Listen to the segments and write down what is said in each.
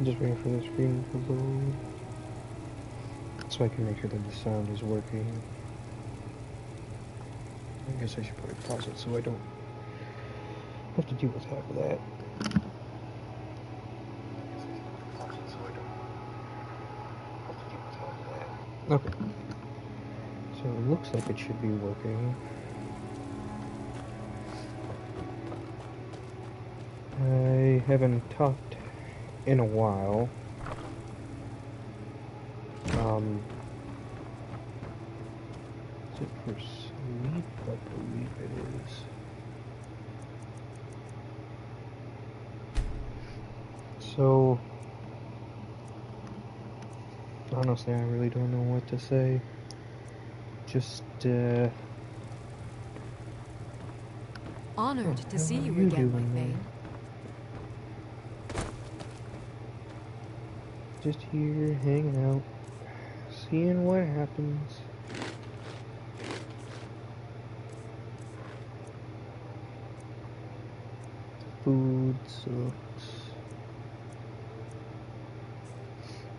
Just waiting for the screen to load so I can make sure that the sound is working. I guess I should probably pause it so I don't have to deal with half of that. Okay. So it looks like it should be working. I haven't talked in a while. Is it for sleep? I believe it is. So, honestly, I really don't know what to say. Just, Honored to see you you again, my doing Thane. just here, hanging out, seeing what happens. Food sucks.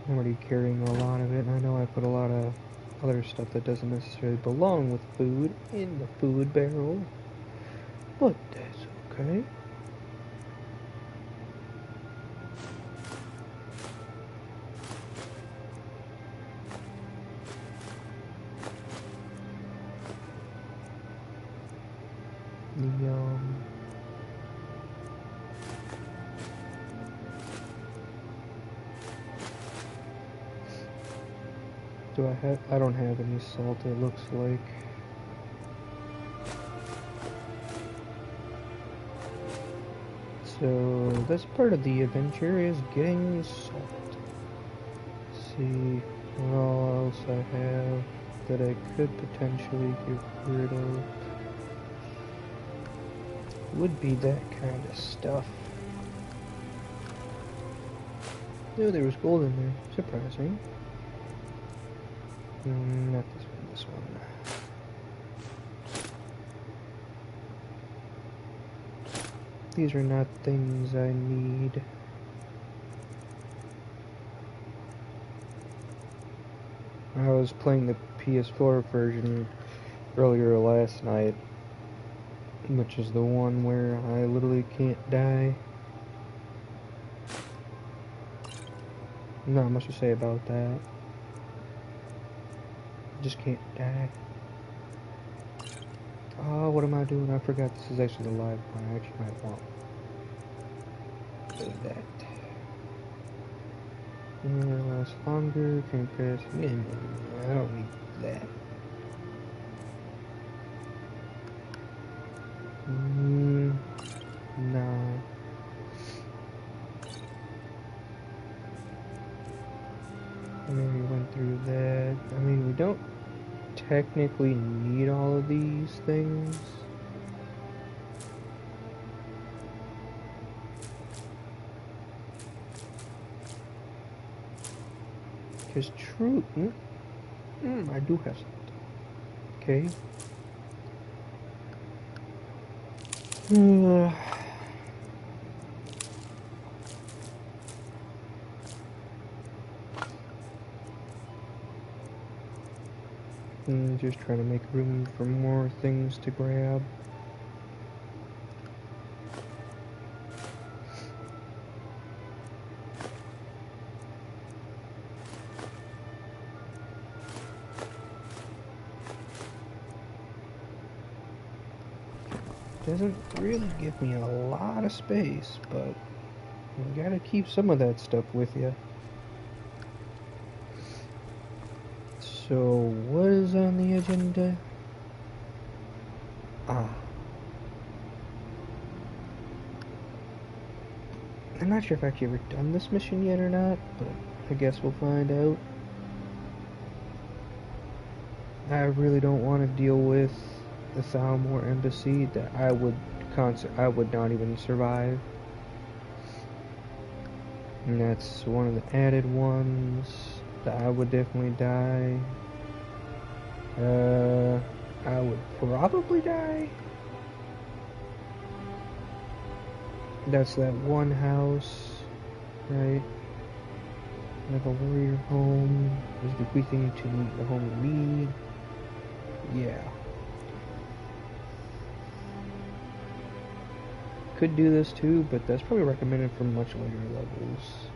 I'm already carrying a lot of it, and I know I put a lot of other stuff that doesn't necessarily belong with food in the food barrel, but that's okay. I don't have any salt, it looks like. So that's part of the adventure, is getting salt. Let's see what all else I have that I could potentially get rid of. Would be that kind of stuff. Oh, there was gold in there. Surprising. Not this one, this one. These are not things I need. I was playing the PS4 version earlier last night, which is the one where I literally can't die. Not much to say about that. Just can't die. Oh, what am I doing? I forgot this is actually the live one. I actually might want that. Lasts longer, can pass. I don't need that. No. I mean, we went through that. I mean, we don't technically need all of these things. Because true, I do have something. Okay. Just trying to make room for more things to grab. Doesn't really give me a lot of space, but you gotta keep some of that stuff with you. So, what is on the agenda? I'm not sure if I've actually ever done this mission yet or not, but I guess we'll find out. I really don't want to deal with the Thalmor embassy. That I would not even survive. And that's one of the added ones that I would definitely die. I would probably die. That's that one house, right? Like a warrior home is bequeathing to the home of me. Yeah. Could do this too, but that's probably recommended for much later levels.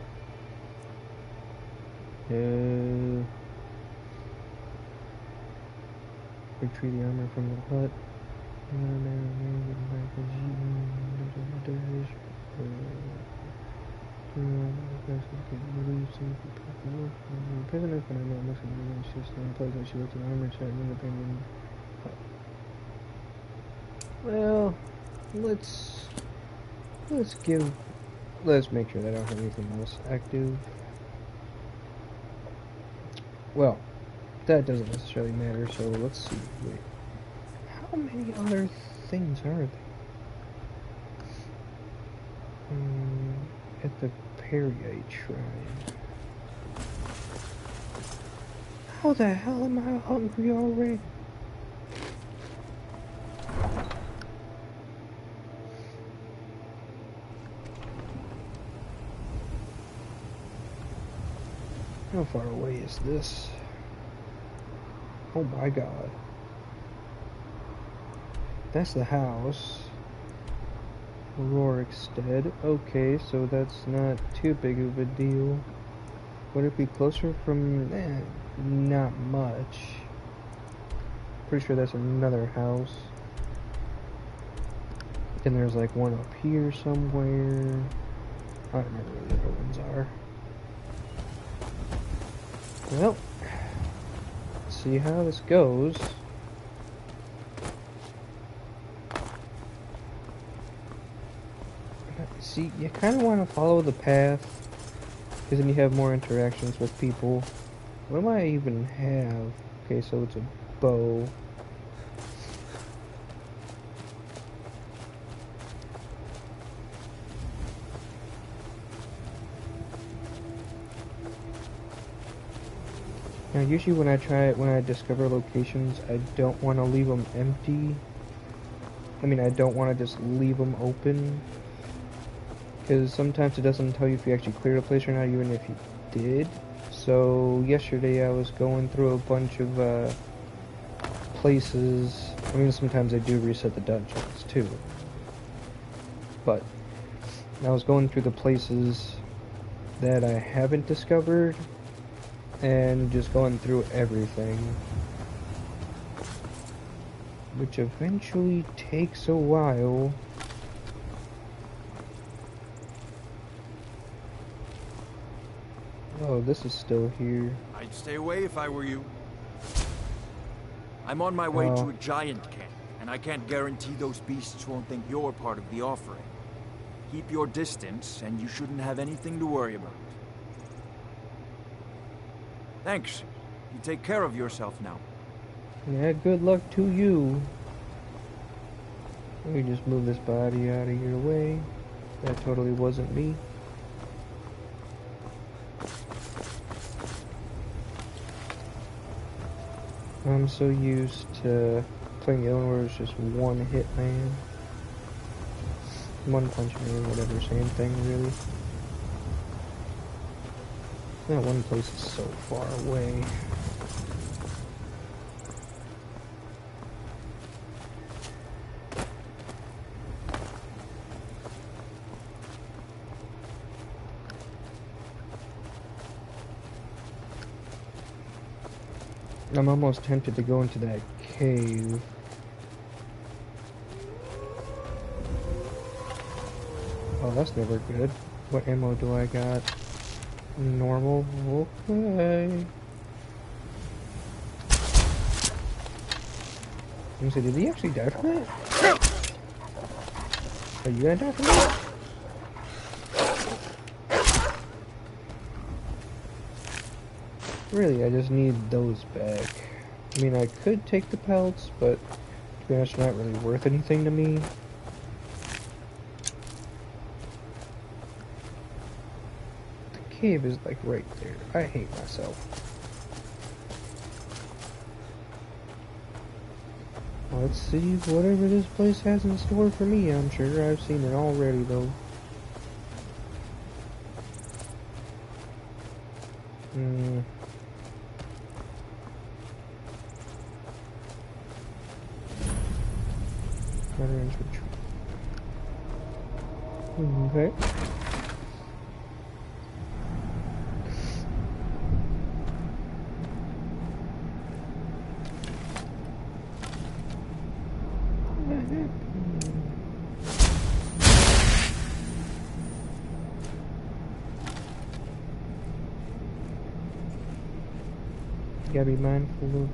Retrieve the armor from the hut. Prisoners, but I know most of them are just unpleasant. She looked at the armor set and abandoned. Well, let's make sure that I don't have anything else active. Well, that doesn't necessarily matter, so let's see. Wait. How many other things are there? At the Periite Shrine. How the hell am I hungry already? How far away is this? Oh my god. That's the house. Rorikstead. Okay, so that's not too big of a deal. Would it be closer from... not much. Pretty sure that's another house. Then there's like one up here somewhere. I don't remember where the other ones are. Well, let's see how this goes. See, you kind of want to follow the path, because then you have more interactions with people. What do I even have? Okay, so it's a bow. Now, usually when I discover locations, I don't want to leave them empty. I mean, I don't want to just leave them open. Because sometimes it doesn't tell you if you actually cleared a place or not, even if you did. So, yesterday I was going through a bunch of places. I mean, sometimes they do reset the dungeons, too. But, I was going through the places that I haven't discovered, and just going through everything. Which eventually takes a while. Oh, this is still here. I'd stay away if I were you. I'm on my way to a giant camp, and I can't guarantee those beasts won't think you're part of the offering. Keep your distance, and you shouldn't have anything to worry about. Thanks. You take care of yourself now. Yeah, good luck to you. Let me just move this body out of your way. That totally wasn't me. I'm so used to playing the other one where it's just one hit man. One punch man, whatever, same thing really. That one place is so far away. I'm almost tempted to go into that cave. Oh, that's never good. What ammo do I got? Normal. Okay. Let me see, did he actually die from that? Are you gonna die from that? Really, I just need those back. I mean, I could take the pelts, but to be honest, they're not really worth anything to me. The cave is like right there. I hate myself. Let's see whatever this place has in store for me. I'm sure I've seen it already, though. Mm. Veterans retreat. Okay. You gotta be mindful of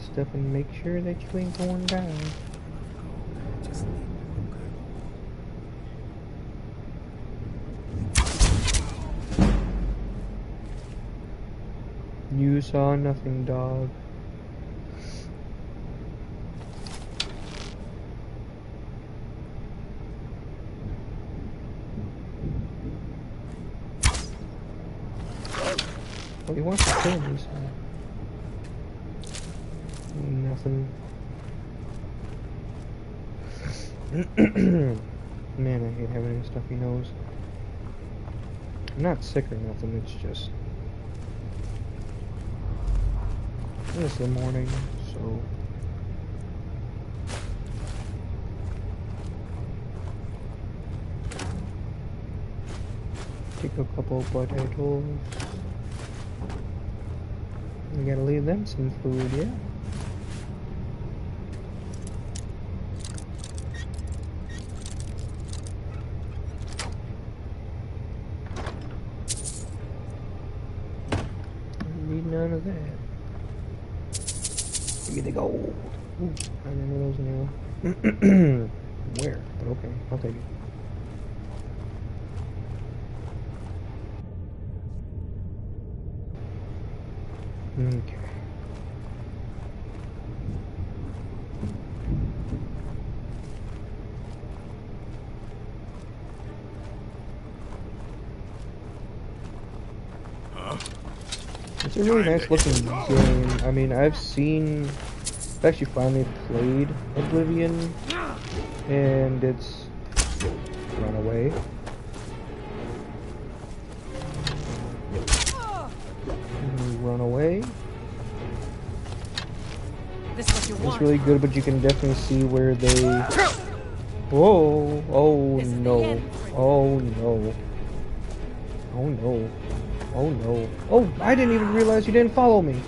stuff and make sure that you ain't going down. Just leave. You saw nothing, dog. Oh, he wants to kill me, so... Nothing. Man, I hate having any stuffy nose. I'm not sick or nothing, it's just... It's the morning, so... Take a couple of potatoes. We gotta leave them some food, yeah? Need none of that. Give me the gold. Ooh, I remember those now. Where? But okay, I'll take it. Okay. It's a really nice looking game. I mean, I've actually finally played Oblivion, and it's run away. Run away. This is what you want. It's really good, but you can definitely see where they... Whoa! Oh no! Oh no! Oh no! Oh no! Oh! I didn't even realize you didn't follow me!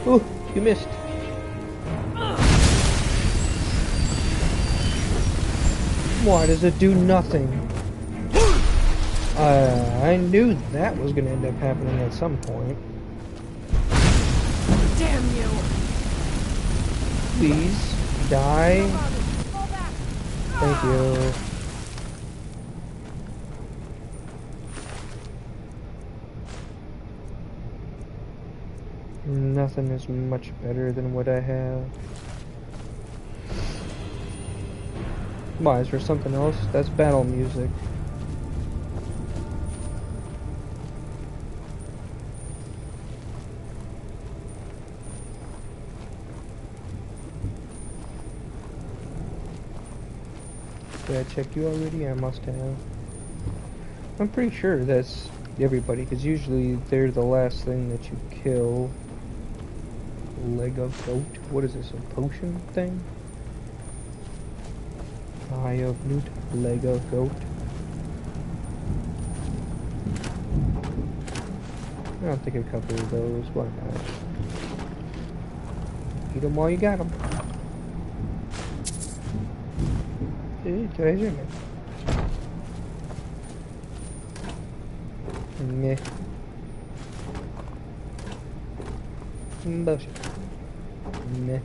Oh! You missed! Why does it do nothing? I knew that was gonna end up happening at some point. Damn you! Please, die. Thank you. Nothing is much better than what I have. Why, is there something else? That's battle music. Did I check you already? I must have. I'm pretty sure that's everybody, because usually they're the last thing that you kill. Leg of goat. What is this, a potion thing? Eye of newt, leg of goat. I'll take a couple of those, why not? Eat them while you got them. Treasure man. Meh. Bullshit. Meh.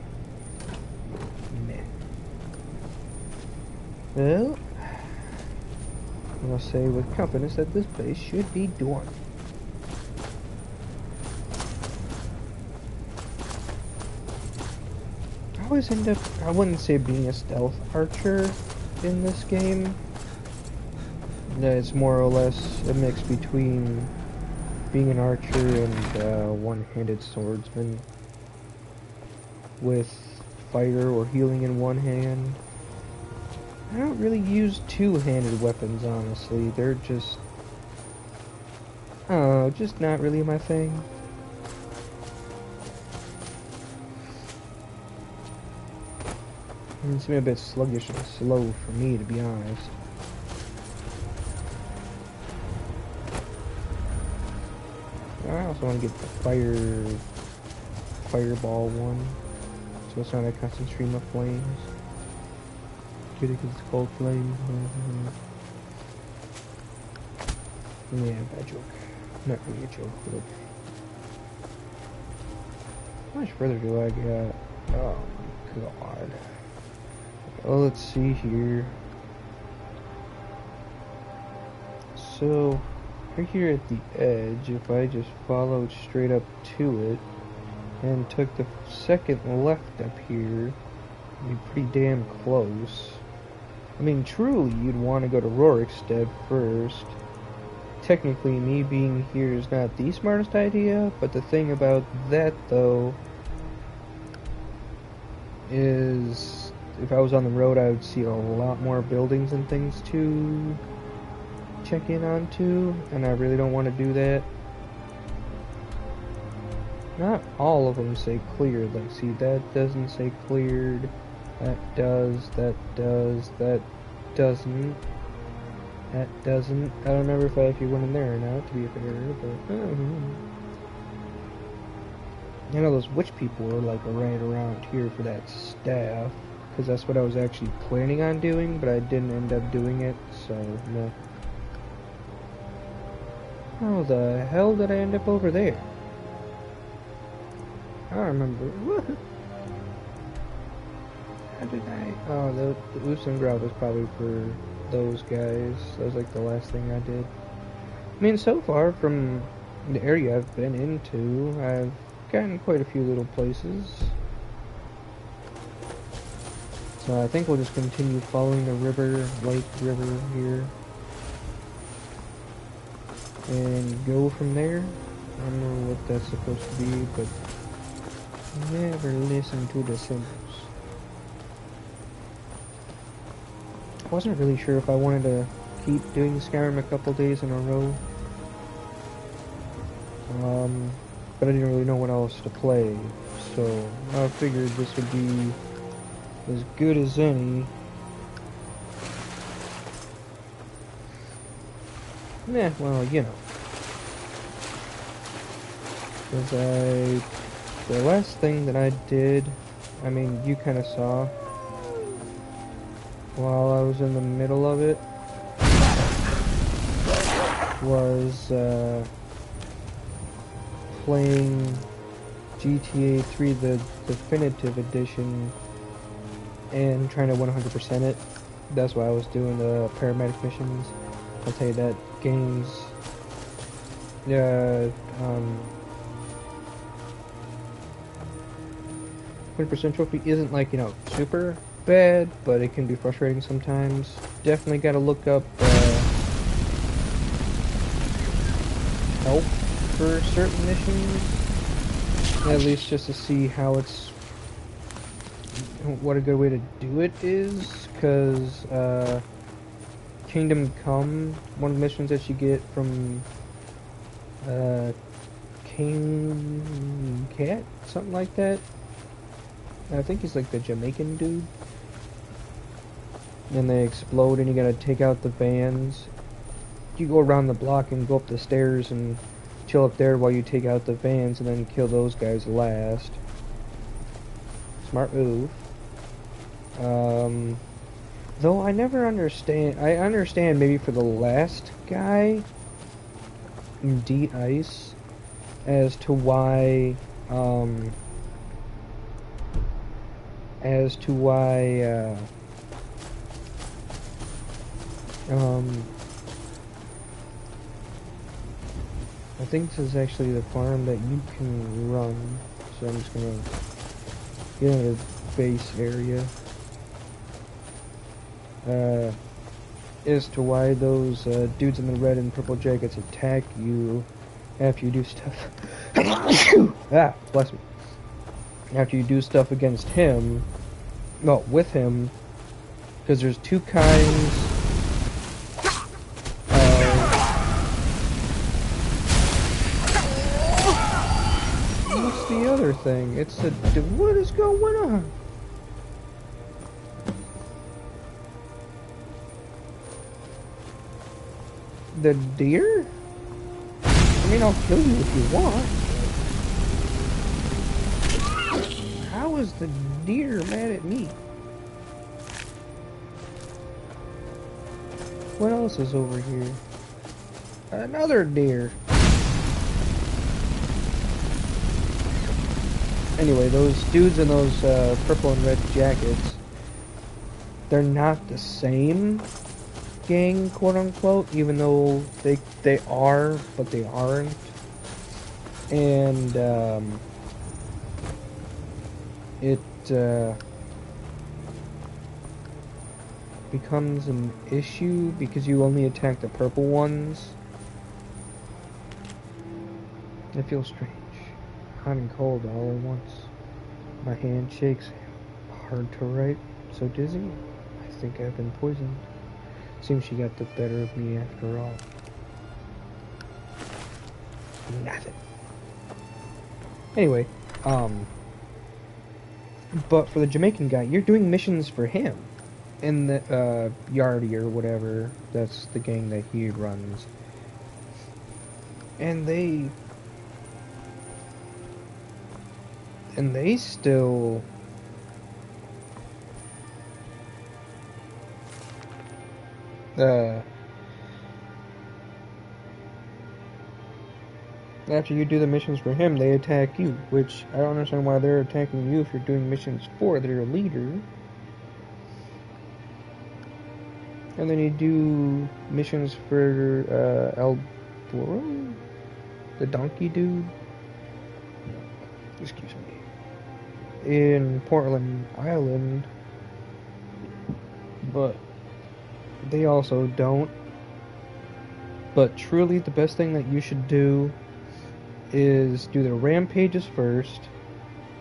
Meh. Well, I'll say with confidence that this place should be done. I always end up, I wouldn't say being a stealth archer in this game. It's more or less a mix between being an archer and one-handed swordsman with fighter or healing in one hand. I don't really use two-handed weapons, honestly. They're just... oh, just not really my thing. It's been a bit sluggish and slow for me, to be honest. I also want to get the fireball one, so it's not a constant stream of flames. Get it because it's called flames. Yeah, bad joke. Not really a joke, but okay. How much further do I got? Oh my god. Well, let's see here. So, right here at the edge, if I just followed straight up to it and took the second left up here, it'd be pretty damn close. I mean, truly, you'd want to go to Rorikstead first. Technically, me being here is not the smartest idea, but the thing about that, though, is if I was on the road, I would see a lot more buildings and things to check in onto, and I really don't want to do that. Not all of them say cleared. Like, see, that doesn't say cleared. That does, that does, that doesn't. That doesn't. I don't remember if I actually went in there or not, to be fair, but... I know those witch people were, like, right around here for that staff, because that's what I was actually planning on doing, but I didn't end up doing it, so, no. How the hell did I end up over there? I don't remember. How did I... oh, the Usengrad was probably for those guys. That was like the last thing I did. I mean, so far from the area I've been into, I've gotten quite a few little places. So I think we'll just continue following the river here. And go from there. I don't know what that's supposed to be, but never listen to the symbols. I wasn't really sure if I wanted to keep doing Skyrim a couple days in a row. But I didn't really know what else to play, so I figured this would be as good as any. Nah, well, you know. Because the last thing that I did, I mean, you kind of saw while I was in the middle of it, was playing GTA 3, the definitive edition, and trying to 100% it. That's why I was doing the paramedic missions. I'll tell you that game's 100% trophy isn't, like, you know, super bad, but it can be frustrating sometimes. Definitely gotta look up help for certain missions, at least just to see how it's, what a good way to do it is, because Kingdom Come, one of the missions that you get from King Cat, something like that. I think he's like the Jamaican dude. And they explode and you gotta take out the vans. You go around the block and go up the stairs and chill up there while you take out the vans and then kill those guys last. Smart move. Though I never understand. I understand maybe for the last guy in D-Ice as to why I think this is actually the farm that you can run, so I'm just gonna get into the base area. As to why those dudes in the red and purple jackets attack you after you do stuff. Ah, bless me. After you do stuff against him, well, with him, Because there's two kinds of... What's the other thing? It's a... What is going on? The deer? I mean, I'll kill you if you want. How is the deer mad at me? What else is over here? Another deer. Anyway, those dudes in those purple and red jackets, they're not the same gang, quote unquote, even though they are, but they aren't. And it becomes an issue because you only attack the purple ones. It feels strange. Hot and cold all at once. My hand shakes. Hard to write. So dizzy. I think I've been poisoned. Seems she got the better of me after all. Nothing. Anyway, but for the Jamaican guy, you're doing missions for him. In the, Yardie or whatever, that's the gang that he runs. And they still... after you do the missions for him, they attack you, which I don't understand why they're attacking you if you're doing missions for their leader. And then you do missions for El Burro, the donkey dude. Excuse me. In Portland Island, but they also don't. But truly, the best thing that you should do is do the rampages first,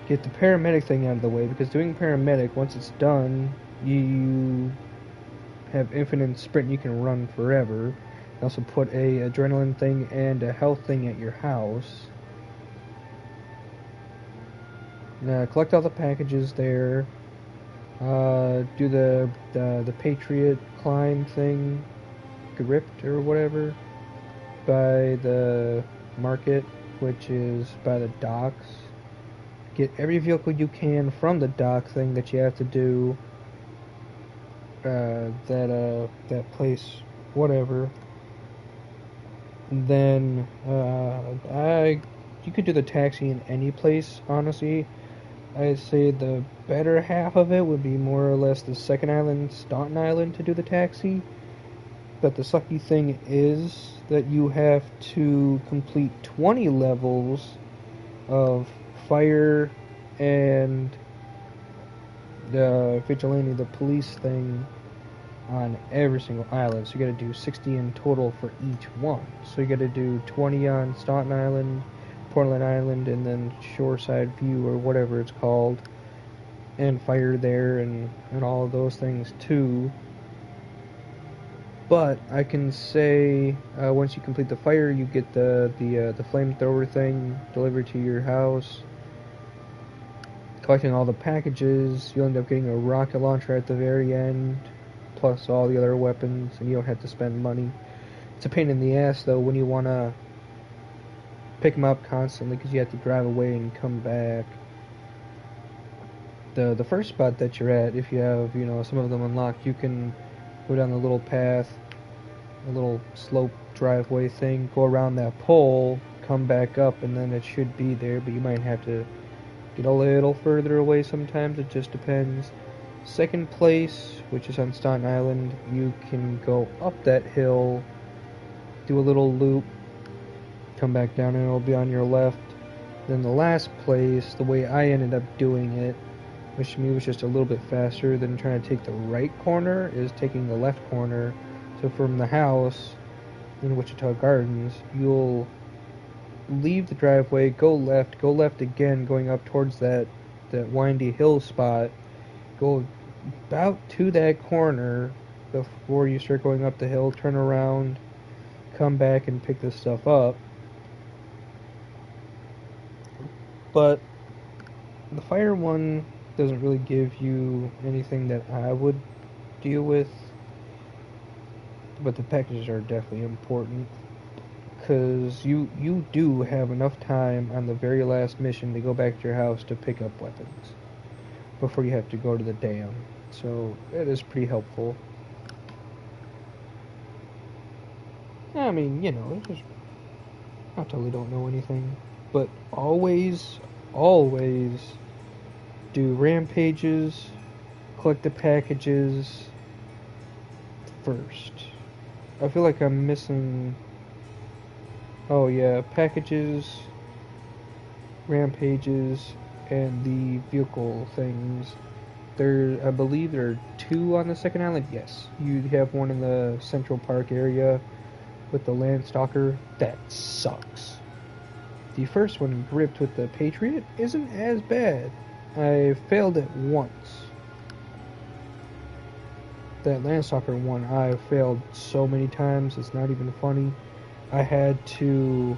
get the paramedic thing out of the way, because doing paramedic, once it's done, you have infinite sprint, you can run forever. Also put a adrenaline thing and a health thing at your house. Collect all the packages there. Do the Patriot climb thing, gripped or whatever, by the market, which is by the docks. Get every vehicle you can from the dock thing that you have to do. That place, whatever. And then you could do the taxi in any place, honestly. I'd say the better half of it would be more or less the second island, Staunton Island, to do the taxi. But the sucky thing is that you have to complete 20 levels of fire and the vigilante, the police thing, on every single island. So you gotta do 60 in total for each one. So you gotta do 20 on Staunton Island, Portland Island, and then Shoreside View or whatever it's called, and fire there and all of those things too. But I can say once you complete the fire, you get the flamethrower thing delivered to your house. Collecting all the packages, you'll end up getting a rocket launcher at the very end, plus all the other weapons, and you don't have to spend money. It's a pain in the ass though when you want to pick them up constantly, because you have to drive away and come back. The first spot that you're at, if you have some of them unlocked, you can go down the little path, a little slope driveway thing, go around that pole, come back up, and then it should be there, but you might have to get a little further away sometimes. It just depends. Second place, which is on Staunton Island, you can go up that hill, do a little loop, come back down, and it'll be on your left. Then the last place, the way I ended up doing it, which to me was just a little bit faster than trying to take the right corner, is taking the left corner. So from the house in Wichita Gardens, you'll leave the driveway, go left again, going up towards that windy hill spot, go about to that corner before you start going up the hill, turn around, come back and pick this stuff up. But the fire one doesn't really give you anything that I would deal with. But the packages are definitely important. Because you do have enough time on the very last mission to go back to your house to pick up weapons before you have to go to the dam. So it is pretty helpful. I mean, you know, it's just, I totally don't know anything. But always do rampages, collect the packages first. I feel like I'm missing... Oh yeah, packages, rampages, and the vehicle things. I believe there are 2 on the second island. Yes, you have one in the Central Park area with the Landstalker. That sucks. The first one, gripped with the Patriot, isn't as bad. I failed it once. That Landstalker one, I failed so many times, it's not even funny. I had to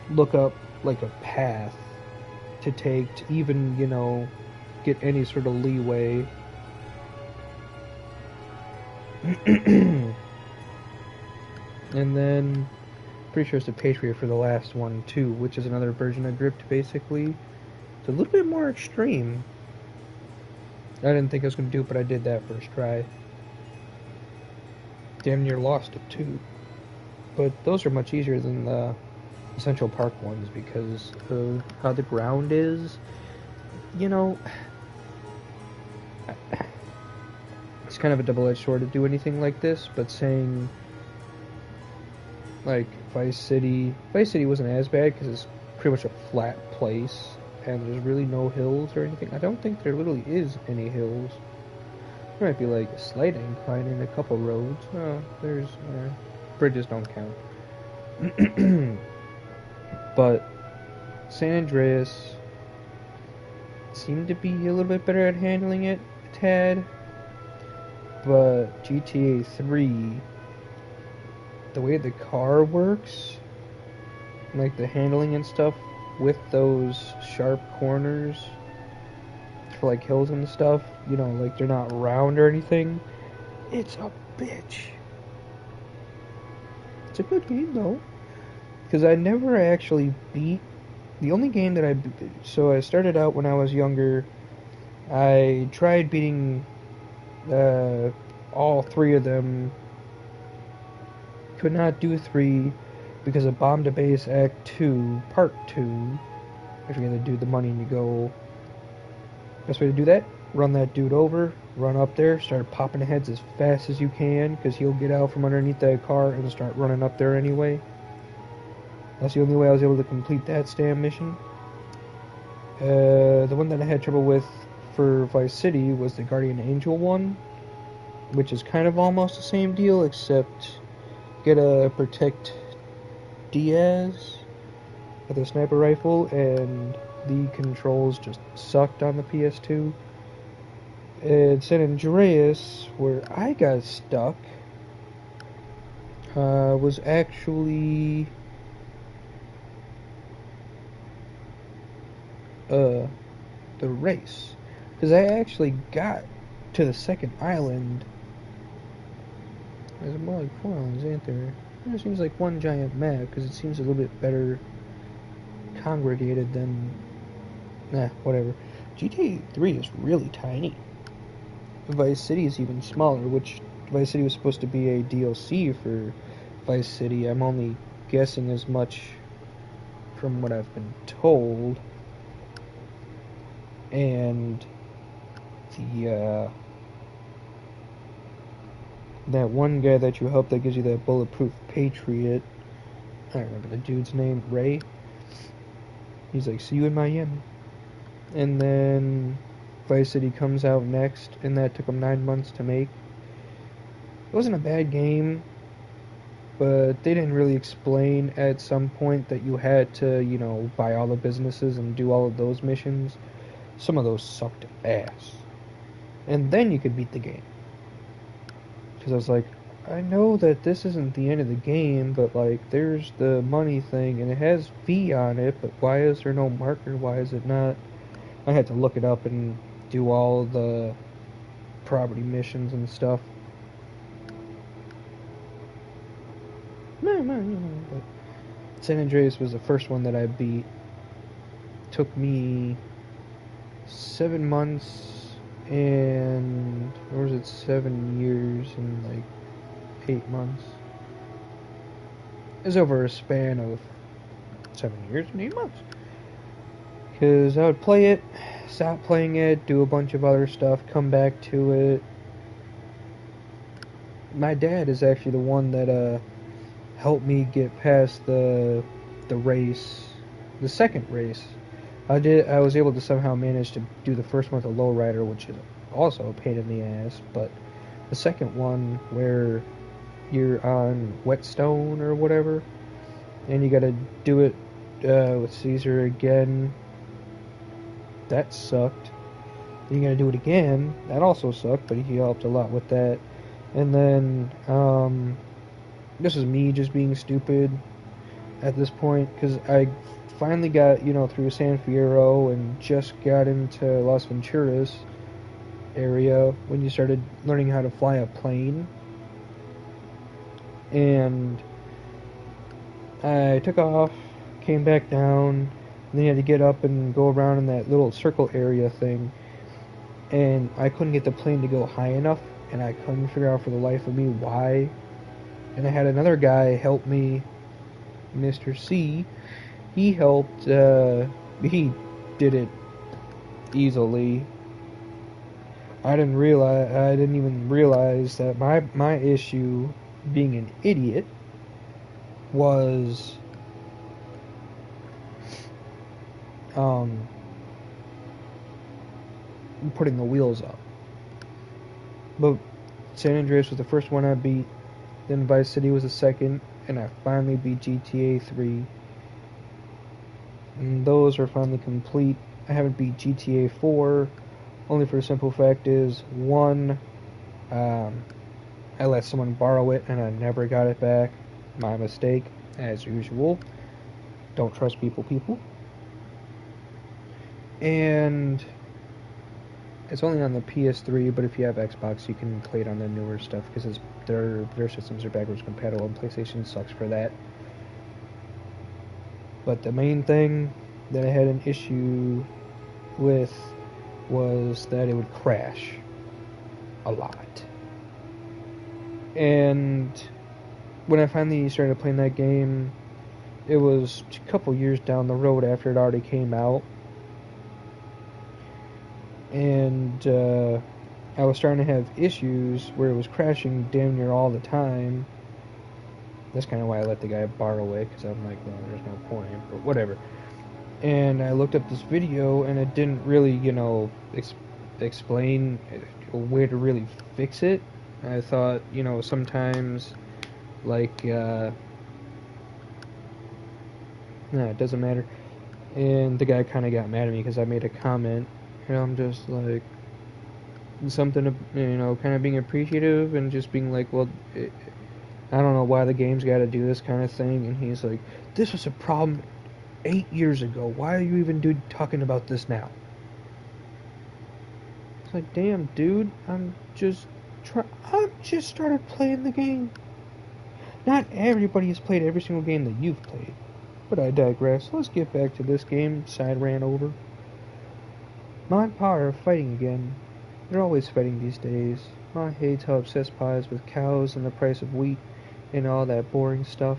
look up, like, a path to take to even, you know, get any sort of leeway. And then, pretty sure it's the Patriot for the last one, too, which is another version of Gripped, basically. It's a little bit more extreme. I didn't think I was going to do it, but I did that first try. Damn near lost it, too. But those are much easier than the Central Park ones because of how the ground is. You know, it's kind of a double-edged sword to do anything like this, but saying, like, Vice City wasn't as bad because it's pretty much a flat place and there's really no hills or anything. I don't think there literally is any hills. There might be like a slight incline in a couple roads. There's bridges don't count. But San Andreas seemed to be a little bit better at handling it, a tad. But GTA 3, the way the car works, like the handling and stuff with those sharp corners for like hills and stuff, you know, like they're not round or anything, it's a bitch. It's a good game though, because I never actually beat the only game that so I started out when I was younger. I tried beating all 3 of them. Could not do 3 because of Bomb to Base Act 2 Part 2. If you're gonna do the money and you go, best way to do that, run that dude over, run up there, start popping heads as fast as you can, because he'll get out from underneath that car and start running up there anyway. That's the only way I was able to complete that stam mission. The one that I had trouble with for Vice City was the Guardian Angel one, which is kind of almost the same deal, except get a Protect Diaz with a sniper rifle, and the controls just sucked on the PS2. And San Andreas, where I got stuck, was actually the race, because I actually got to the second island. There's more like 4 islands, ain't there? It seems like one giant map, because it seems a little bit better congregated than... whatever. GTA 3 is really tiny. Vice City is even smaller, which Vice City was supposed to be a DLC for Vice City. I'm only guessing as much from what I've been told. And the that one guy that you help that gives you that bulletproof Patriot, I don't remember the dude's name, Ray. He's like, see you in Miami. And then Vice City comes out next, and that took them 9 months to make. It wasn't a bad game, but they didn't really explain at some point that you had to, you know, buy all the businesses and do all of those missions. Some of those sucked ass. and then you could beat the game. Because I was like, I know that this isn't the end of the game, but like, there's the money thing, and it has V on it, but why is there no marker? Why is it not? I had to look it up and do all the property missions and stuff. But San Andreas was the first one that I beat. Took me 7 months and, or was it 7 years and like 8 months? It was over a span of 7 years and 8 months. Because I would play it, stop playing it, do a bunch of other stuff, come back to it. My dad is actually the one that helped me get past the race, the second race. I was able to somehow manage to do the first one with a lowrider, which is also a pain in the ass, but the second one where you're on Whetstone or whatever, and you gotta do it with Caesar again, that sucked. Then you gotta do it again, that also sucked, but he helped a lot with that. And then, this is me just being stupid at this point, because I finally got, through San Fierro and just got into Las Venturas area when you started learning how to fly a plane. And I took off, came back down, and then you had to get up and go around in that little circle area thing. And I couldn't get the plane to go high enough, and I couldn't figure out for the life of me why. And I had another guy help me, Mr. C. He helped, he did it easily. I didn't even realize that my issue, being an idiot, was putting the wheels up. But San Andreas was the first one I beat, then Vice City was the second, and I finally beat GTA 3. And those are finally complete. I haven't beat GTA 4, only for the simple fact is, one, I let someone borrow it and I never got it back. My mistake, as usual. Don't trust people. And it's only on the PS3, but if you have Xbox, you can play it on the newer stuff, because their systems are backwards compatible, and PlayStation sucks for that. But the main thing that I had an issue with was that it would crash a lot. And when I finally started playing that game, it was a couple years down the road after it already came out. And I was starting to have issues where it was crashing damn near all the time. That's kind of why I let the guy borrow it, because I'm like, well, there's no point, but whatever. And I looked up this video, and it didn't really, explain a way to really fix it. I thought, sometimes, like, it doesnn matter. And the guy kind of got mad at me because I made a comment, and I'm just like, something, kind of being appreciative and just being like, well, I don't know why the game's got to do this kind of thing. And he's like, this was a problem 8 years ago. Why are you even talking about this now? It's like, damn, dude, I'm just started playing the game. Not everybody has played every single game that you've played. But I digress. Let's get back to this game. Side ran over. Ma and Pa are fighting again. They're always fighting these days. Ma hates how obsessed Pa is with cows and the price of wheat and all that boring stuff.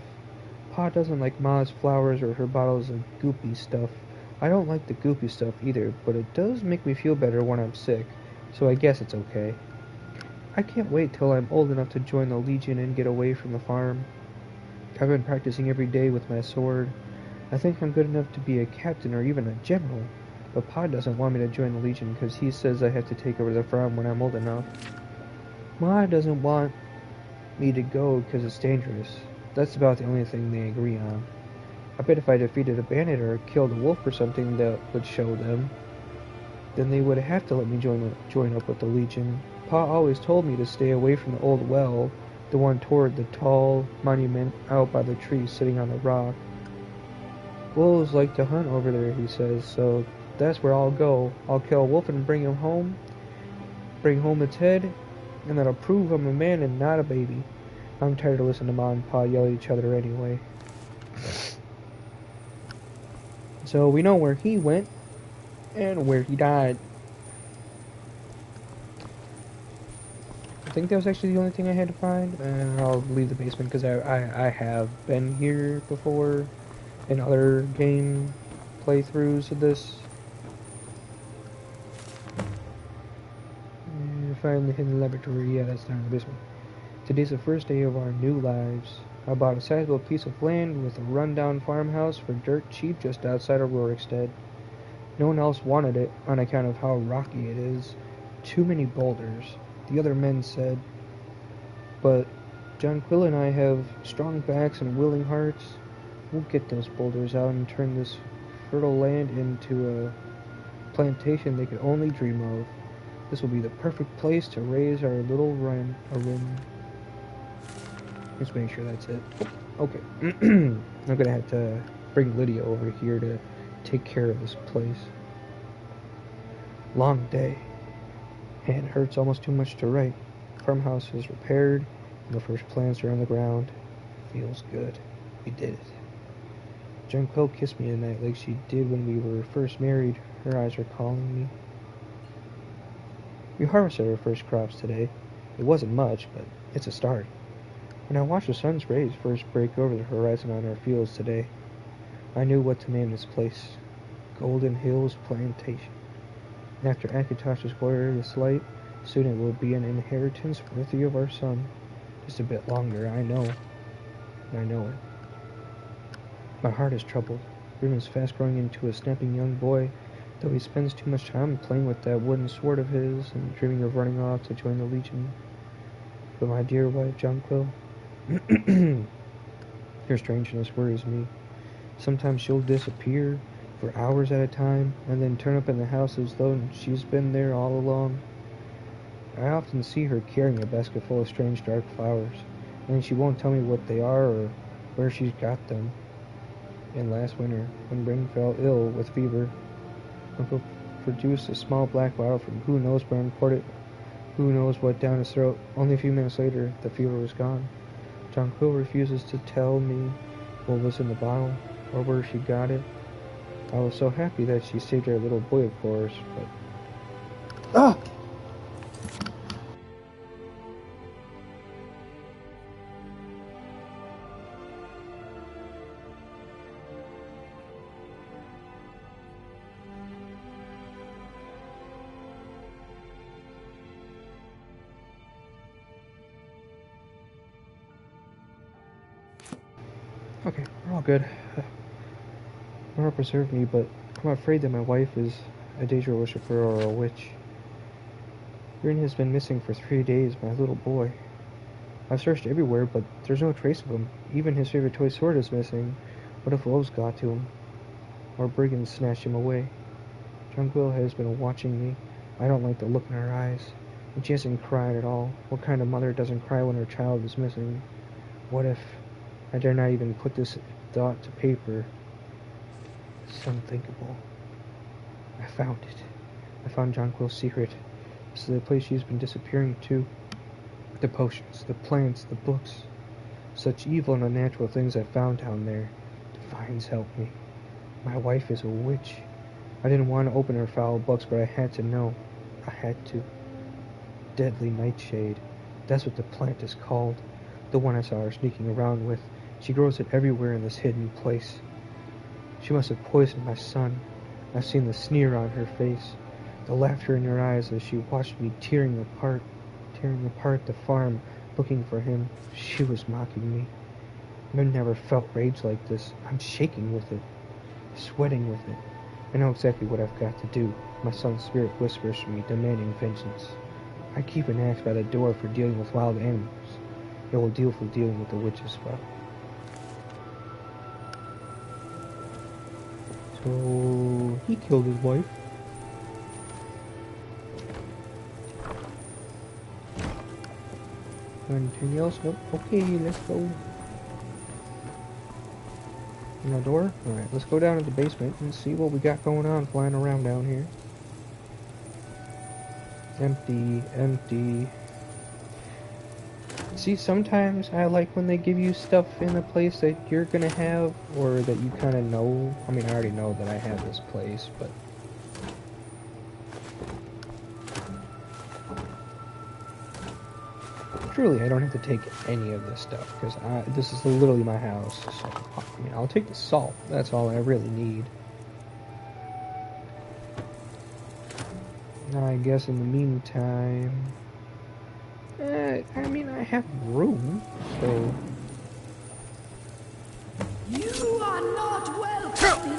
Pa doesn't like Ma's flowers or her bottles of goopy stuff. I don't like the goopy stuff either, but it does make me feel better when I'm sick, so I guess it's okay. I can't wait till I'm old enough to join the Legion and get away from the farm. I've been practicing every day with my sword. I think I'm good enough to be a captain or even a general, but Pa doesn't want me to join the Legion because he says I have to take over the farm when I'm old enough. Ma doesn't want me to go because it's dangerous. That's about the only thing they agree on. I bet if I defeated a bandit or killed a wolf or something, that would show them. then they would have to let me join up with the Legion. Pa always told me to stay away from the old well, the one toward the tall monument out by the tree sitting on the rock. Wolves like to hunt over there, he says, so that's where I'll go. I'll kill a wolf and bring home its head, and that'll prove I'm a man and not a baby. I'm tired of listening to Mom and Pa yell at each other anyway. So we know where he went and where he died. I think that was actually the only thing I had to find. I'll leave the basement because I have been here before in other game playthroughs of this. Find the hidden laboratory. Yeah, that's down in the basement. Today's the first day of our new lives. I bought a sizable piece of land with a rundown farmhouse for dirt cheap just outside of Rorikstead. No one else wanted it on account of how rocky it is. Too many boulders, the other men said. But John Quill and I have strong backs and willing hearts. We'll get those boulders out and turn this fertile land into a plantation they could only dream of. This will be the perfect place to raise our little Arin. Just make sure that's it. Okay. I'm gonna have to bring Lydia over here to take care of this place. Long day. Hand hurts almost too much to write. Farmhouse is repaired, and the first plants are on the ground. Feels good. We did it. John Quill kissed me tonight like she did when we were first married. Her eyes are calling me. We harvested our first crops today. It wasn't much, but it's a start. When I watched the sun's rays first break over the horizon on our fields today, I knew what to name this place. Golden Hills Plantation. After Akatosh's glorious light, soon it will be an inheritance worthy of our son. Just a bit longer, I know. I know it. My heart is troubled. Ruben's fast growing into a snapping young boy, though he spends too much time playing with that wooden sword of his and dreaming of running off to join the Legion. But my dear wife, Jonquil, her strangeness worries me. Sometimes she'll disappear for hours at a time, and then turn up in the house as though she's been there all along. I often see her carrying a basket full of strange dark flowers, and she won't tell me what they are or where she's got them. And last winter, when Bryn fell ill with fever, Uncle produced a small black vial from who knows where and poured it who knows what down his throat. Only a few minutes later, the fever was gone. John Quill refuses to tell me what was in the bottle or where she got it. I was so happy that she saved our little boy, of course, but... Ah! Okay, we're all good. Lord preserve me, but I'm afraid that my wife is a Daedra worshipper or a witch. Rin has been missing for 3 days, my little boy. I've searched everywhere, but there's no trace of him. Even his favorite toy sword is missing. What if wolves got to him? Or brigands snatched him away? Jonquil has been watching me. I don't like the look in her eyes. And she hasn't cried at all. What kind of mother doesn't cry when her child is missing? What if... I dare not even put this thought to paper. It's unthinkable. I found it. I found Jonquil's secret. This is the place she's been disappearing to. The potions, the plants, the books. Such evil and unnatural things I found down there. Divines help me. My wife is a witch. I didn't want to open her foul books, but I had to know. I had to. Deadly nightshade. That's what the plant is called. The one I saw her sneaking around with. She grows it everywhere in this hidden place. She must have poisoned my son. I've seen the sneer on her face, the laughter in her eyes as she watched me tearing apart the farm, looking for him. She was mocking me. I've never felt rage like this. I'm shaking with it, sweating with it. I know exactly what I've got to do. My son's spirit whispers to me, demanding vengeance. I keep an axe by the door for dealing with wild animals. It will deal for dealing with the witch's spell. So he killed his wife. Anything else? Nope. Okay, let's go. No door? Alright, let's go down to the basement and see what we got going on flying around down here. Empty, empty. See, sometimes I like when they give you stuff in a place that you're gonna have, or that you kind of know. I mean, I already know that I have this place, but... Truly, I don't have to take any of this stuff, because this is literally my house, so... I mean, I'll take the salt. That's all I really need. I guess in the meantime... I mean, I have room, so... You are not welcome.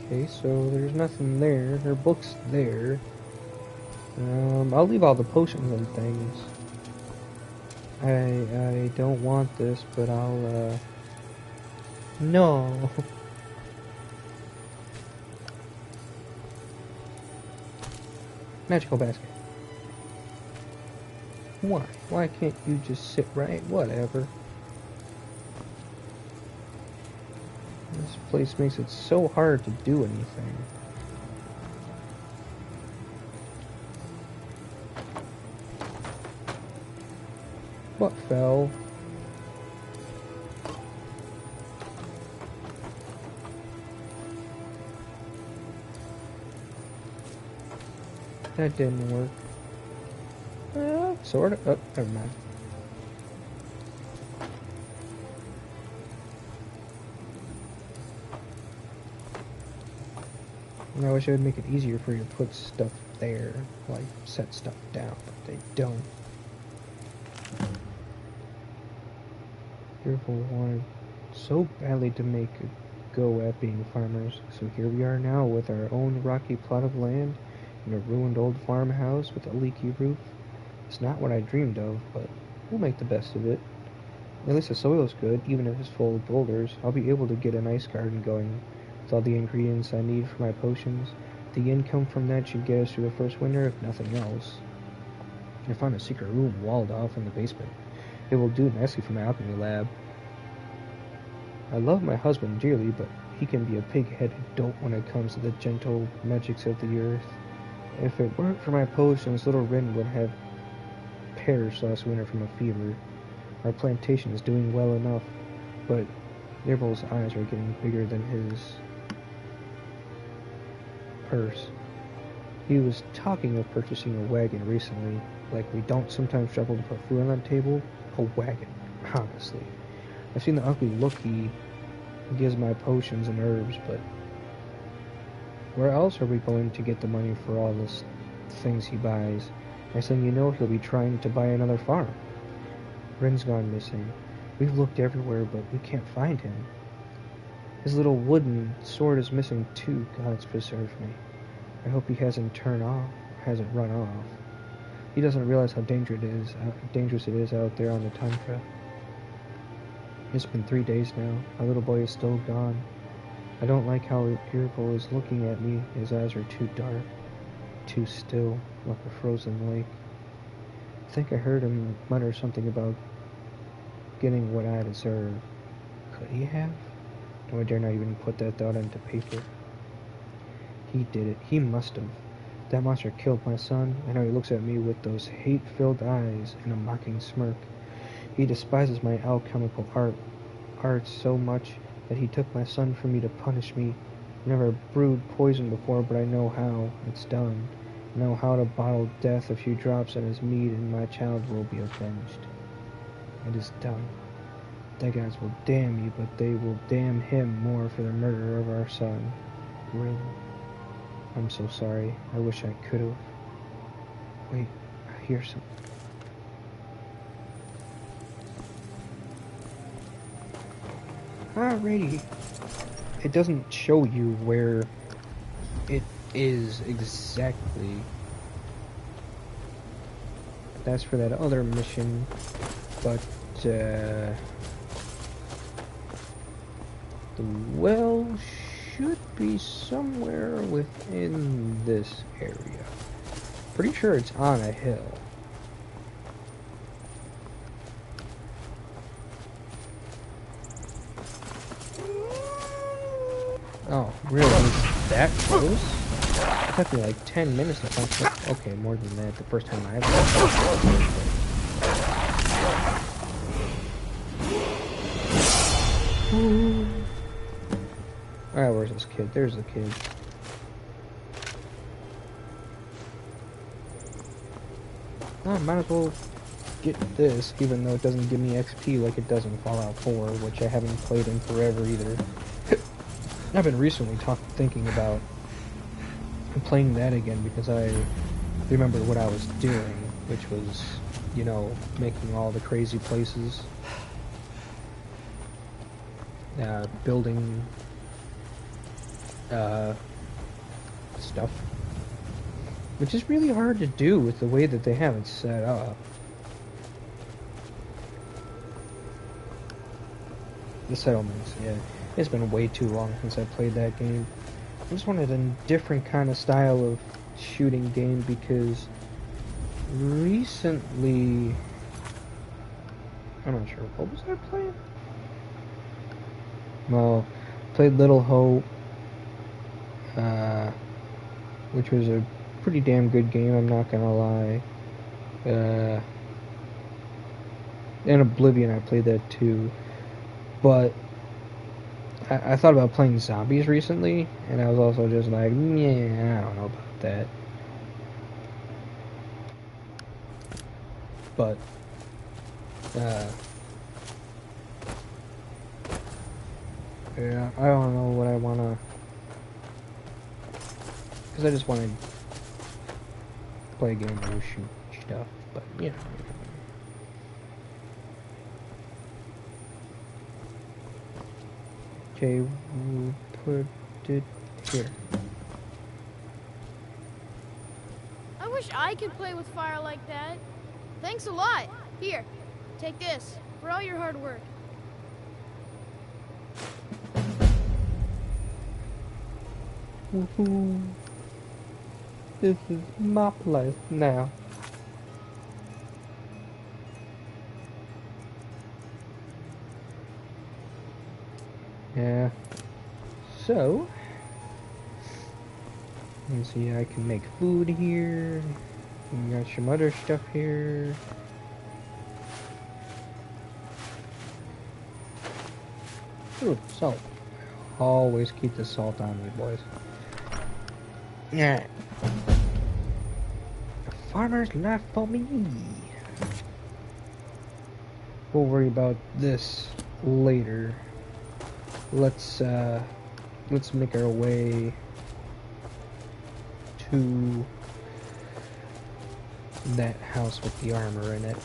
Okay, so there's nothing there. Her book's there. I'll leave all the potions and things. I don't want this, but I'll, No! Magical basket. Why? Why can't you just sit right? Whatever. This place makes it so hard to do anything. What fell? That didn't work. Sort of. Oh, never mind. I wish I would make it easier for you to put stuff there, like set stuff down, but they don't. Fearful wanted so badly to make a go at being farmers, so here we are now with our own rocky plot of land in a ruined old farmhouse with a leaky roof. It's not what I dreamed of, but we'll make the best of it. At least the soil's good, even if it's full of boulders. I'll be able to get a nice garden going with all the ingredients I need for my potions. The income from that should get us through the first winter, if nothing else. I found a secret room walled off in the basement. It will do nicely for my alchemy lab. I love my husband dearly, but he can be a pig-headed dolt when it comes to the gentle magics of the earth. If it weren't for my potions, little Rin would have perished last winter from a fever. Our plantation is doing well enough, but Nibel's eyes are getting bigger than his purse. He was talking of purchasing a wagon recently, like we don't sometimes struggle to put food on the table. A wagon, honestly. I've seen the ugly look he gives my potions and herbs, but where else are we going to get the money for all the things he buys? Next thing you know, he'll be trying to buy another farm. Rin's gone missing. We've looked everywhere, but we can't find him. His little wooden sword is missing too. Gods preserve me. I hope he hasn't run off. He doesn't realize how dangerous it is out there on the tundra. It's been 3 days now. My little boy is still gone. I don't like how Irritable is looking at me. His eyes are too dark, too still, like a frozen lake. I think I heard him mutter something about getting what I deserve. Could he have? No, I dare not even put that thought into paper. He did it. He must have. That monster killed my son. I know he looks at me with those hate-filled eyes and a mocking smirk. He despises my alchemical art so much that he took my son from me to punish me. I never brewed poison before, but I know how it's done. I know how to bottle death a few drops in his mead, and my child will be avenged. It is done. The gods will damn you, but they will damn him more for the murder of our son, Rin. I'm so sorry. I wish I could have. Wait, I hear something. Alrighty. It doesn't show you where it is exactly. That's for that other mission, but The well should be somewhere within this area. Pretty sure it's on a hill. Oh, really? It's that close? It took me like 10 minutes to find. Okay, more than that. The first time I Alright, where's this kid? There's the kid. Oh, might as well get this, even though it doesn't give me XP like it does in Fallout 4, which I haven't played in forever either. I've been recently thinking about playing that again because I remember what I was doing, which was, you know, making all the crazy places. Building stuff, which is really hard to do with the way that they have it set up. The settlements, yeah. It's been way too long since I played that game. I just wanted a different kind of style of shooting game because recently, I'm not sure, what was I playing? Well, played Little Hope, which was a pretty damn good game, I'm not gonna lie. And Oblivion, I played that too. But I thought about playing Zombies recently, and I was also just like, yeah, I don't know about that. But, yeah, I don't know what I wanna, because I just want to play a game where you shoot stuff, but, you know. Okay, we'll put it here. I wish I could play with fire like that. Thanks a lot. Here, take this for all your hard work. Woohoo! This is my place now. Yeah. So, let's see. I can make food here. We got some other stuff here. Ooh, salt. Always keep the salt on me, boys. Yeah. A farmer's life for me. We'll worry about this later. Let's make our way to that house with the armor in it.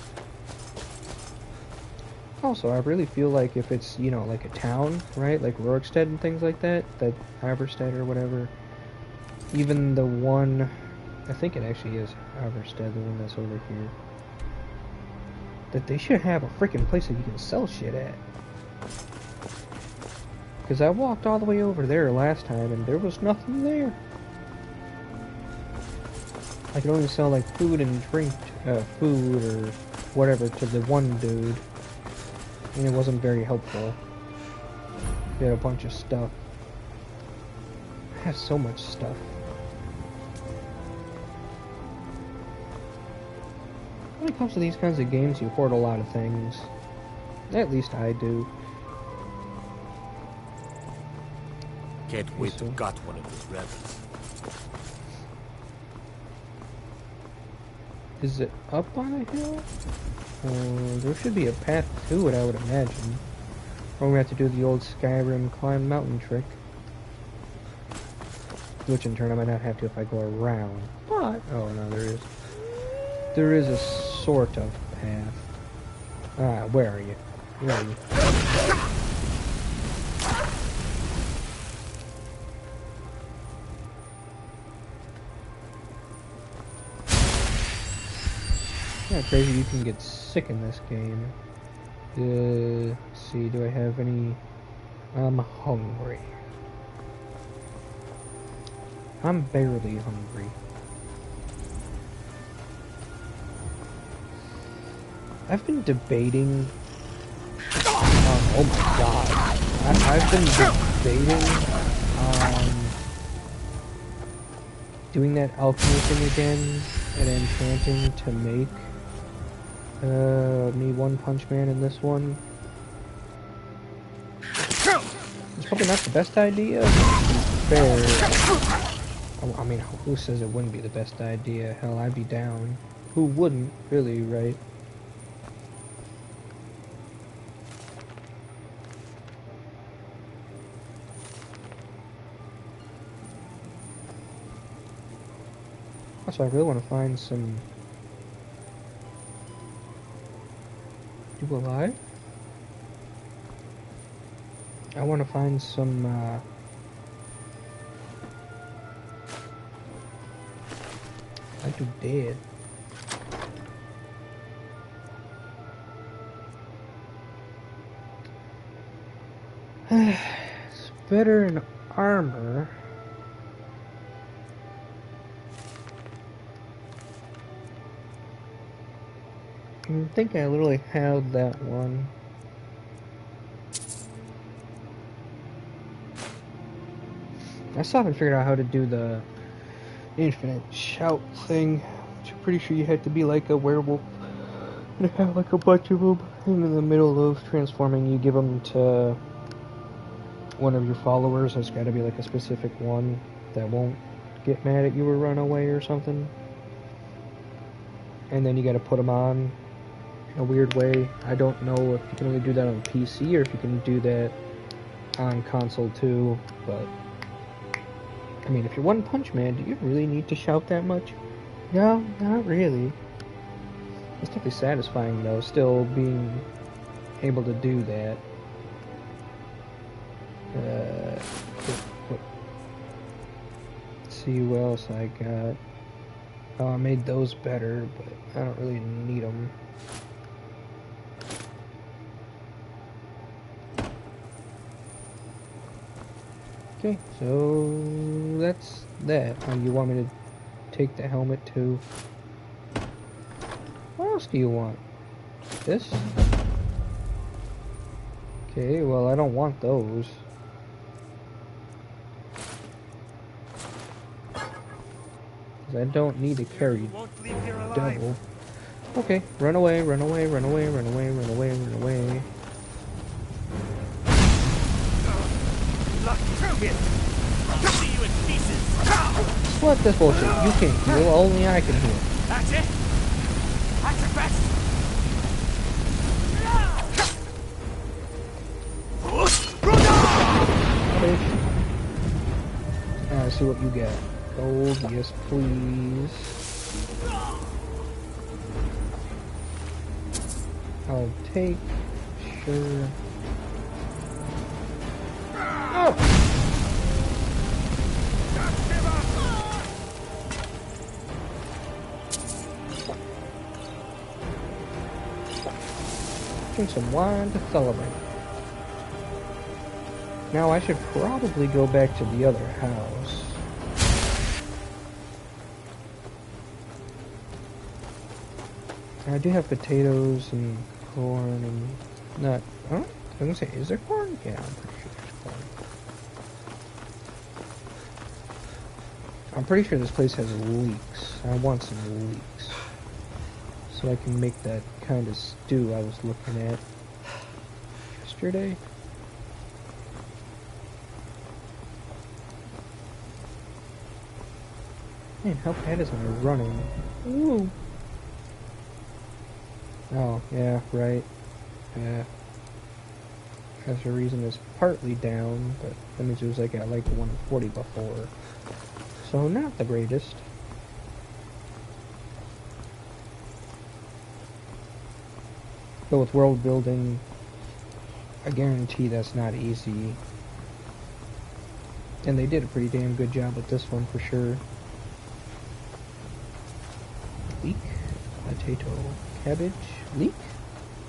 Also, I really feel like if it's, you know, like a town, right? Like Rorikstead and things like that, that Iverstead or whatever. Even the one, I think it actually is Iverstead, the one that's over here. That they should have a freaking place that you can sell shit at. Because I walked all the way over there last time and there was nothing there. I could only sell like food and drink, food or whatever to the one dude. And it wasn't very helpful. He had a bunch of stuff. I have so much stuff. When it comes to these kinds of games, you hoard a lot of things. At least I do. Can't wait to gut one of these rebels. Is it up on a hill? There should be a path to it, I would imagine. Or we have to do the old Skyrim climb mountain trick. Which in turn I might not have to if I go around. But, oh no, there is. There is a sort of path. Ah, where are you? Where are you? Yeah, crazy you can get sick in this game. Let's see, do I have any I'm hungry. I'm barely hungry. I've been debating. Oh my god. I've been debating doing that alchemy thing again and enchanting to make me One Punch Man in this one. It's probably not the best idea, but to be fair, I mean, who says it wouldn't be the best idea? Hell, I'd be down. Who wouldn't, really, right? Also, I really want to find some... You alive? I want to find some, I do dead. It's better in armor. I think I literally held that one. I still haven't figured out how to do the infinite shout thing, which I'm pretty sure you had to be like a werewolf and have like a bunch of them, and in the middle of transforming you give them to one of your followers. There's got to be like a specific one that won't get mad at you or run away or something, and then you got to put them on in a weird way. I don't know if you can only do that on PC or if you can do that on console too, but I mean, if you're One Punch Man, do you really need to shout that much? No, not really. It's definitely satisfying though, still being able to do that. Let's see what else I got. Oh, I made those better, but I don't really need them. Okay, so that's that. You want me to take the helmet too? What else do you want? This? Okay, well I don't want those. I don't need to carry double. Okay, run away, run away, run away, run away, run away, run away. What this bullshit? You can't heal, only I can heal. That's it. That's your best. I see what you get. Gold, yes please. I'll take, sure. Oh! Drink some wine to celebrate. Now I should probably go back to the other house. I do have potatoes and corn and nut. I was gonna say, is there corn? Yeah, I'm pretty sure there's corn. I'm pretty sure this place has leeks. I want some leeks, so I can make that kind of stew I was looking at yesterday. Man, how bad is my running? Ooh. Oh, yeah, right. Yeah. That's the reason it's partly down, but that means it was like at like 140 before. So not the greatest. But with world building, I guarantee that's not easy. And they did a pretty damn good job with this one for sure. Leek, potato, cabbage, leek,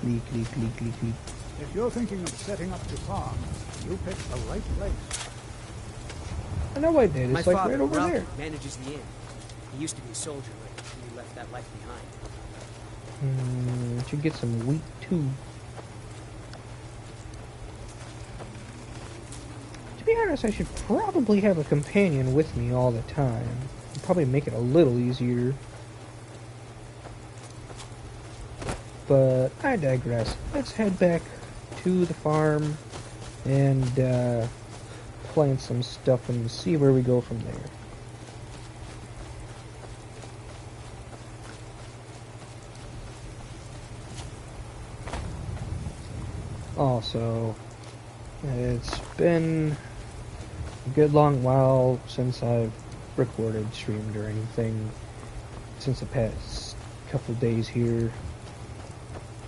leek, leek, leek, leek, leek. If you're thinking of setting up to farm, you picked the right place. I know I did. My It's like father, right over Ralph, there. manages the inn. He used to be a soldier, but he left that life behind. Should get some wheat too. To be honest, I should probably have a companion with me all the time. It'd probably make it a little easier. But I digress. Let's head back to the farm and plant some stuff and see where we go from there. Also, it's been a good long while since I've recorded, streamed, or anything since the past couple days here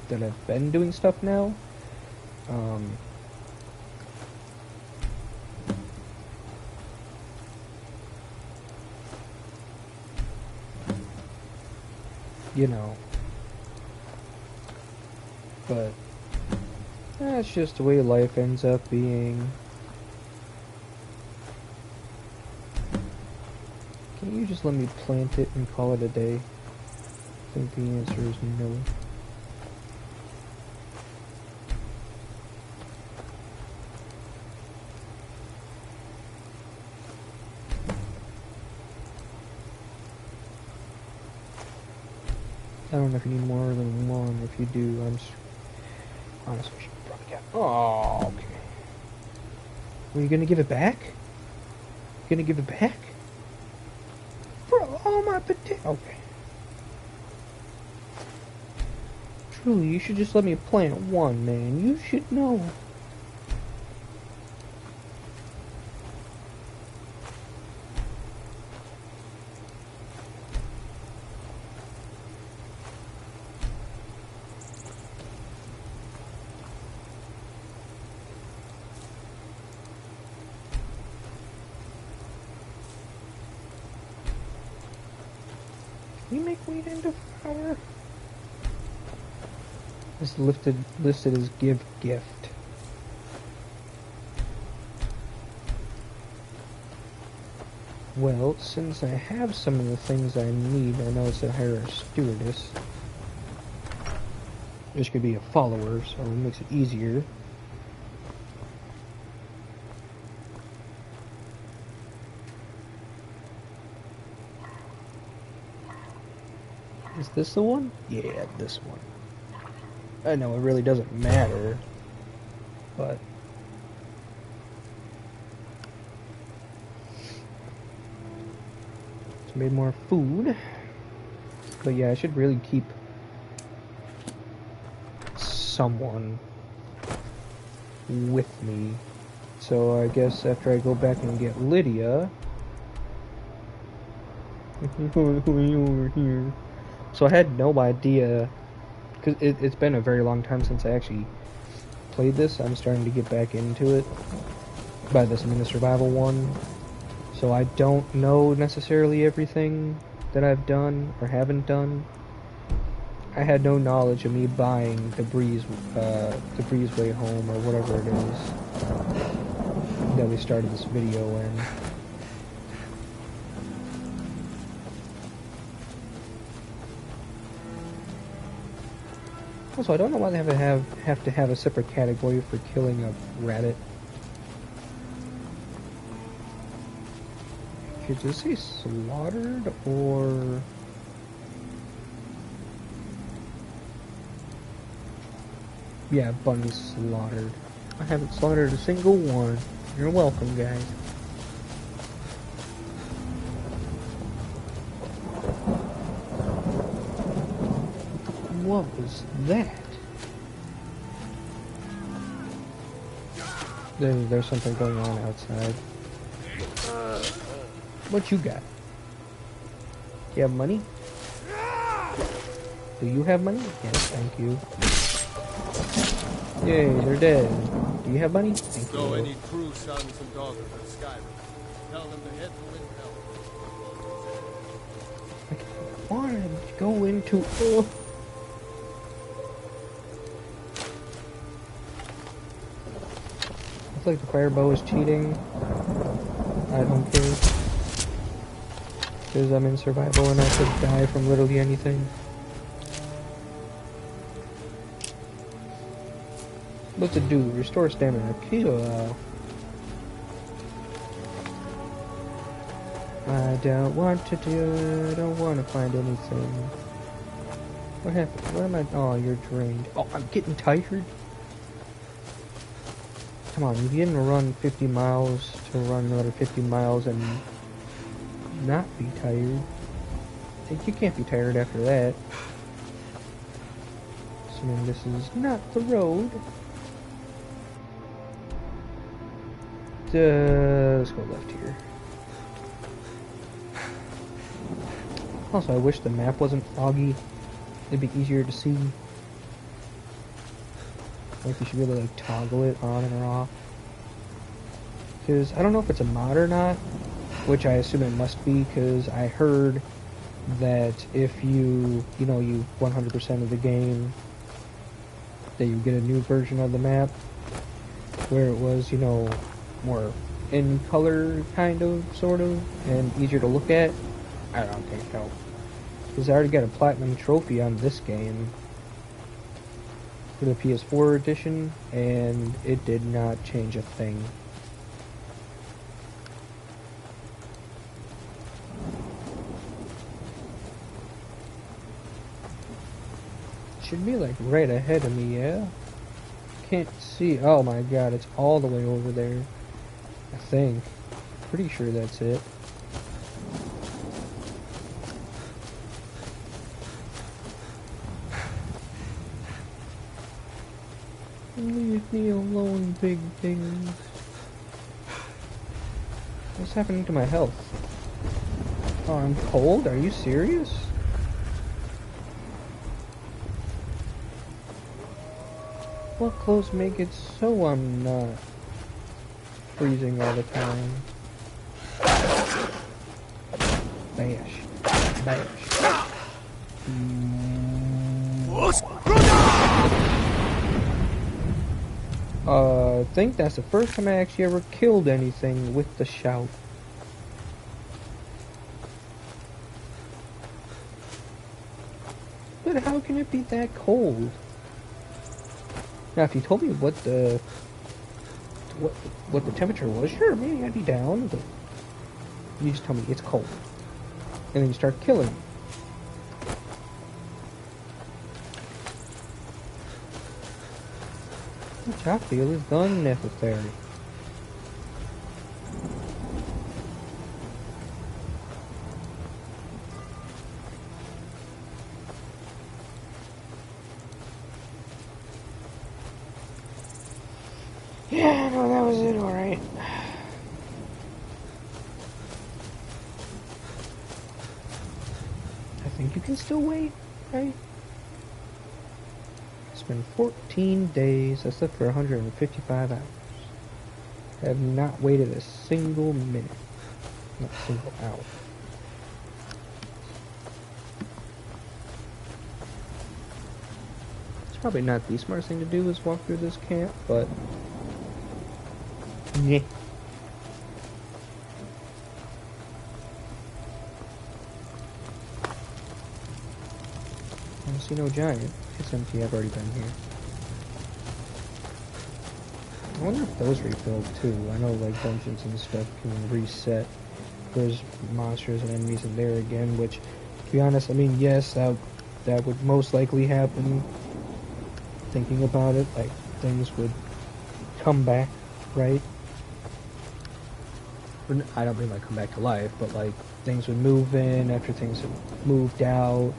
that I've been doing stuff now. You know, but that's just the way life ends up being. Can you just let me plant it and call it a day? I think the answer is no. I don't know if you need more than one. If you do, honestly, I should probably get. Oh, okay. Were you gonna give it back? Gonna give it back? Bro, all my potato. Okay. Truly, you should just let me plant one, man. You should know. Can you make wheat into flour? It's listed as give gift. Well, since I have some of the things I need, I know it's to hire a stewardess. This could be a follower, so it makes it easier. Is this the one? Yeah, this one. I know it really doesn't matter, but it's made more food. But yeah, I should really keep someone with me. So I guess after I go back and get Lydia, over here. So I had no idea, because it's been a very long time since I actually played this. I'm starting to get back into it. By this, I mean the survival one. So I don't know necessarily everything that I've done or haven't done. I had no knowledge of me buying the breezeway home or whatever it is that we started this video in. Also, I don't know why they have to have a separate category for killing a rabbit. Should this say slaughtered or... Yeah, bunny slaughtered. I haven't slaughtered a single one. You're welcome, guys. What was that? There's something going on outside. What you got? You have money? Do you have money? Yes, thank you. Yay, they're dead. Do you have money? Thank you. So any true sons and daughters of Skyrim, tell them to head to Windhelm. I wanted to go into... feel like the firebow is cheating. I don't care. Because I'm in survival and I could die from literally anything. What's it do? Restore stamina. Cool. I don't want to do it. I don't want to find anything. What happened? What am I? Oh, you're drained. Oh, I'm getting tired. Come on, you didn't run 50 miles to run another 50 miles and not be tired. You can't be tired after that. Assuming this is not the road. Let's go left here. Also, I wish the map wasn't foggy. It'd be easier to see. Like, you should be able to like toggle it on or off. Because I don't know if it's a mod or not, which I assume it must be, because I heard that if you 100% of the game, that you get a new version of the map, where it was, more in color, kind of, sort of, and easier to look at. I don't think so. Because I already got a platinum trophy on this game for the PS4 edition, and it did not change a thing. Should be like right ahead of me, yeah? Can't see. Oh my god, it's all the way over there. I think. Pretty sure that's it. Leave me alone, big things. What's happening to my health? Oh, I'm cold? Are you serious? What clothes make it so I'm not freezing all the time? Bash. Bash. I think that's the first time I actually ever killed anything with the shout. But how can it be that cold? Now, if you told me what the temperature was, sure, maybe I'd be down. But you just tell me it's cold, and then you start killing me. Which I feel is unnecessary. Yeah, no, that was it, alright. I think you can still wait, right? It's been 14 days. I slept for 155 hours. I have not waited a single minute. Not a single hour. It's probably not the smartest thing to do is walk through this camp, but yeah. I don't see no giant. It's empty. I've already been here. I wonder if those refilled too. I know like dungeons and stuff can reset. There's monsters and enemies in there again, which, to be honest, I mean, yes, that would most likely happen. Thinking about it, like things would come back, right? I don't mean like come back to life, but like things would move in after things have moved out.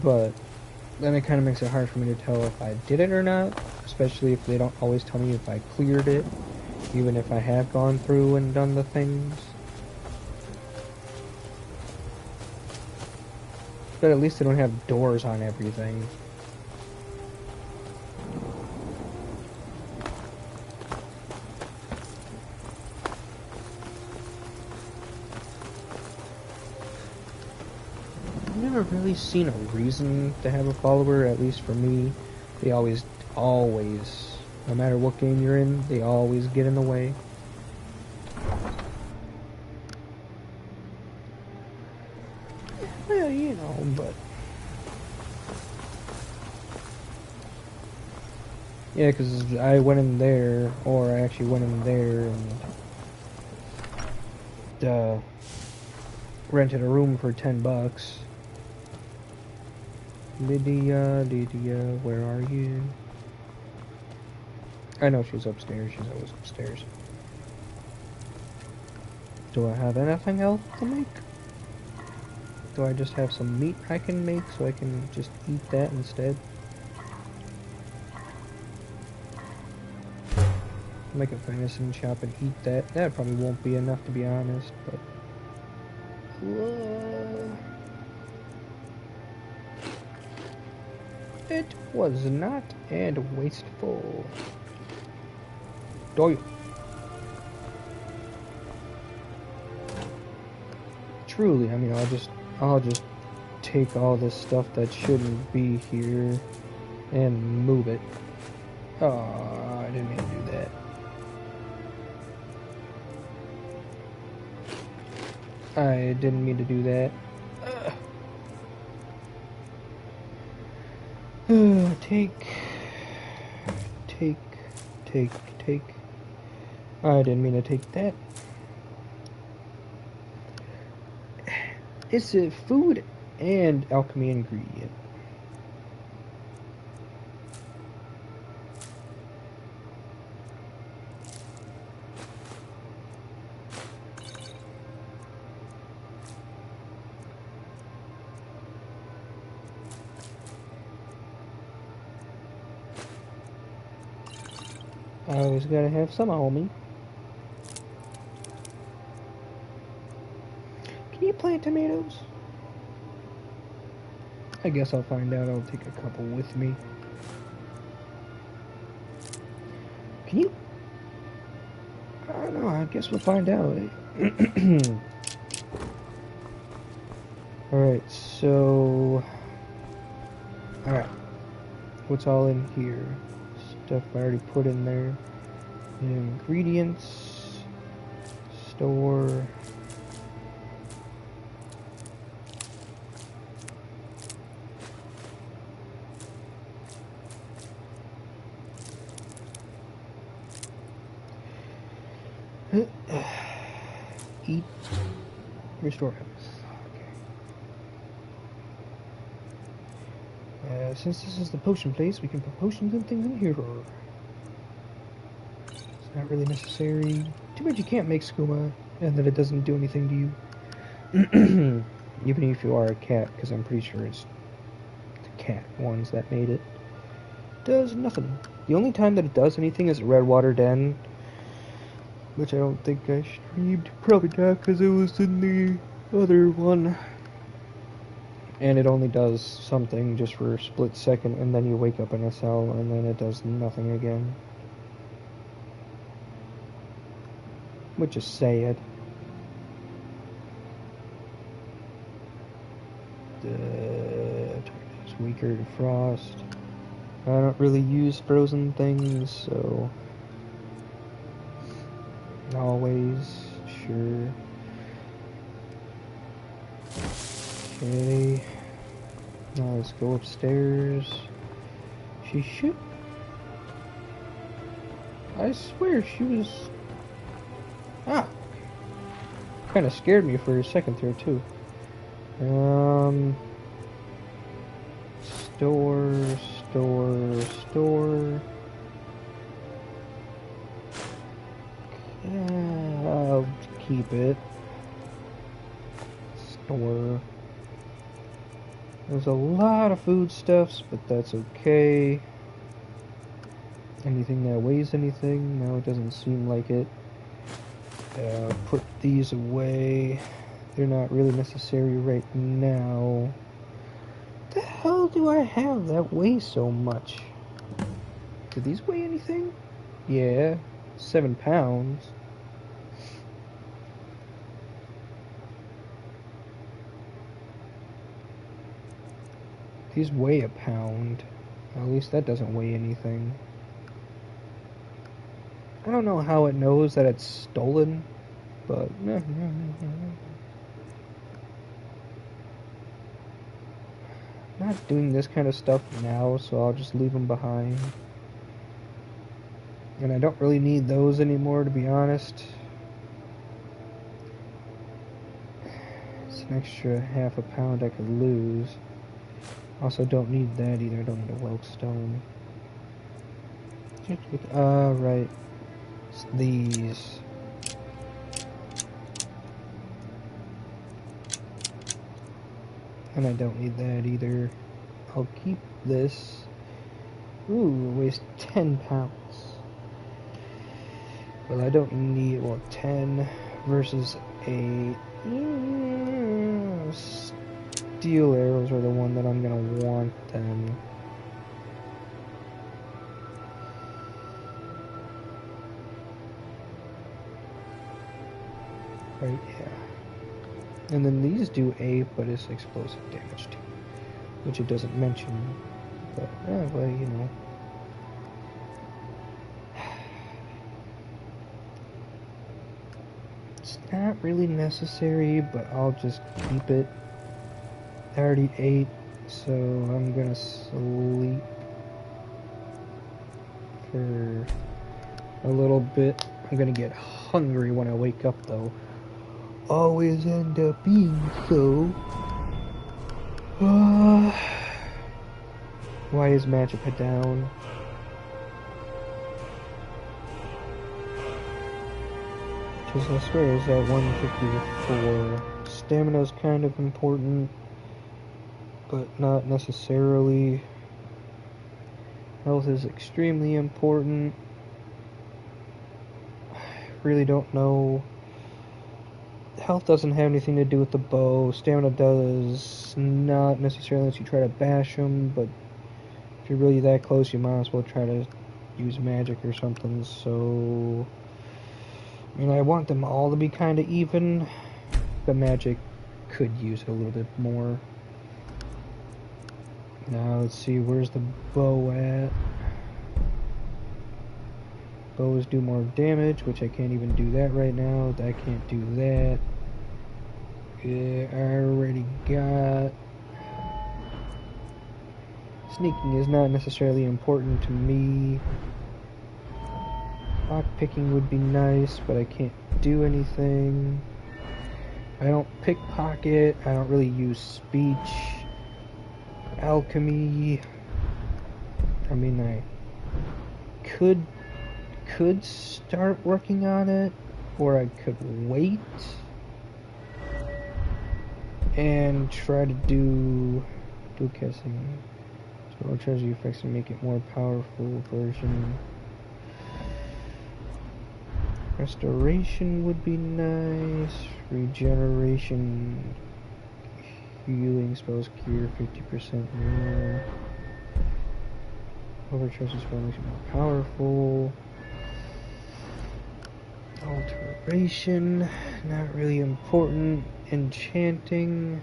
But then it kind of makes it hard for me to tell if I did it or not, especially if they don't always tell me if I cleared it, even if I have gone through and done the things. But at least they don't have doors on everything. I've never really seen a reason to have a follower, at least for me. They always always, no matter what game you're in, they always get in the way. Well, you know, but yeah, because I went in there, or I actually went in there and rented a room for $10. Lydia, where are you? I know she's upstairs. She's always upstairs. Do I have anything else to make? Do I just have some meat I can make so I can just eat that instead? Make a venison chop and eat that. That probably won't be enough, to be honest, but... it was not and wasteful. Doyle. Truly, I mean, I'll just take all this stuff that shouldn't be here and move it. Oh, I didn't mean to do that. I didn't mean to do that. Take. I didn't mean to take that. It's a food and alchemy ingredient. I always gotta have some on me. Can you plant tomatoes? I guess I'll find out. I'll take a couple with me. Can you? I don't know. I guess we'll find out. Alright, so... alright. What's all in here? Stuff I already put in there. Ingredients. Store. Eat. Restore health. Okay. Since this is the potion place, we can put potions and things in here. It's not really necessary. Too bad you can't make skooma, and that it doesn't do anything to you. Even if you are a cat, because I'm pretty sure it's the cat ones that made it. Does nothing. The only time that it does anything is Redwater Den, which I don't think I streamed. Probably not, because it was in the other one. And it only does something just for a split second, and then you wake up in a cell, and then it does nothing again. Which is sad. It's weaker to frost. I don't really use frozen things, so... always, sure. Okay. Now let's go upstairs. She should... I swear she was... ah! Kinda scared me for a second there, too. Store. I'll keep it. Store. There's a lot of foodstuffs, but that's okay. Anything that weighs anything? No, it doesn't seem like it. Put these away. They're not really necessary right now. What the hell do I have that weighs so much? Do these weigh anything? Yeah, 7 pounds. These weigh a pound. At least that doesn't weigh anything. I don't know how it knows that it's stolen, but not doing this kind of stuff now, so I'll just leave them behind. And I don't really need those anymore, to be honest. It's an extra half a pound I could lose. Also don't need that either, I don't need a whelkstone. Right. It's these. And I don't need that either. I'll keep this. Ooh, it weighs 10 pounds. Well, I don't need, well, 10 versus 8. Steel arrows are the one that I'm gonna want then. Right, yeah. And then these do 8, but it's explosive damage too. Which it doesn't mention. But, well, you know. It's not really necessary, but I'll just keep it. I already ate, so I'm gonna sleep for a little bit. I'm gonna get hungry when I wake up, though. Always end up being so. Why is Magicka down? Because I swear it's at 154. Stamina's kind of important, but not necessarily. Health is extremely important. I really don't know. Health doesn't have anything to do with the bow. Stamina does, not necessarily unless you try to bash them, but if you're really that close, you might as well try to use magic or something. So, I mean, I want them all to be kind of even, but magic could use it a little bit more. Now, let's see, where's the bow at? Bows do more damage, which I can't even do that right now. I can't do that. Yeah, I already got... Sneaking is not necessarily important to me. Lockpicking would be nice, but I can't do anything. I don't pickpocket. I don't really use speech. Alchemy. I mean, I could start working on it, or I could wait and try to do casting. So I'll charge the effects and make it more powerful version. Restoration would be nice. Regeneration, healing spells cure 50% more. Overcharge the spell makes it more powerful. Alteration, not really important. Enchanting,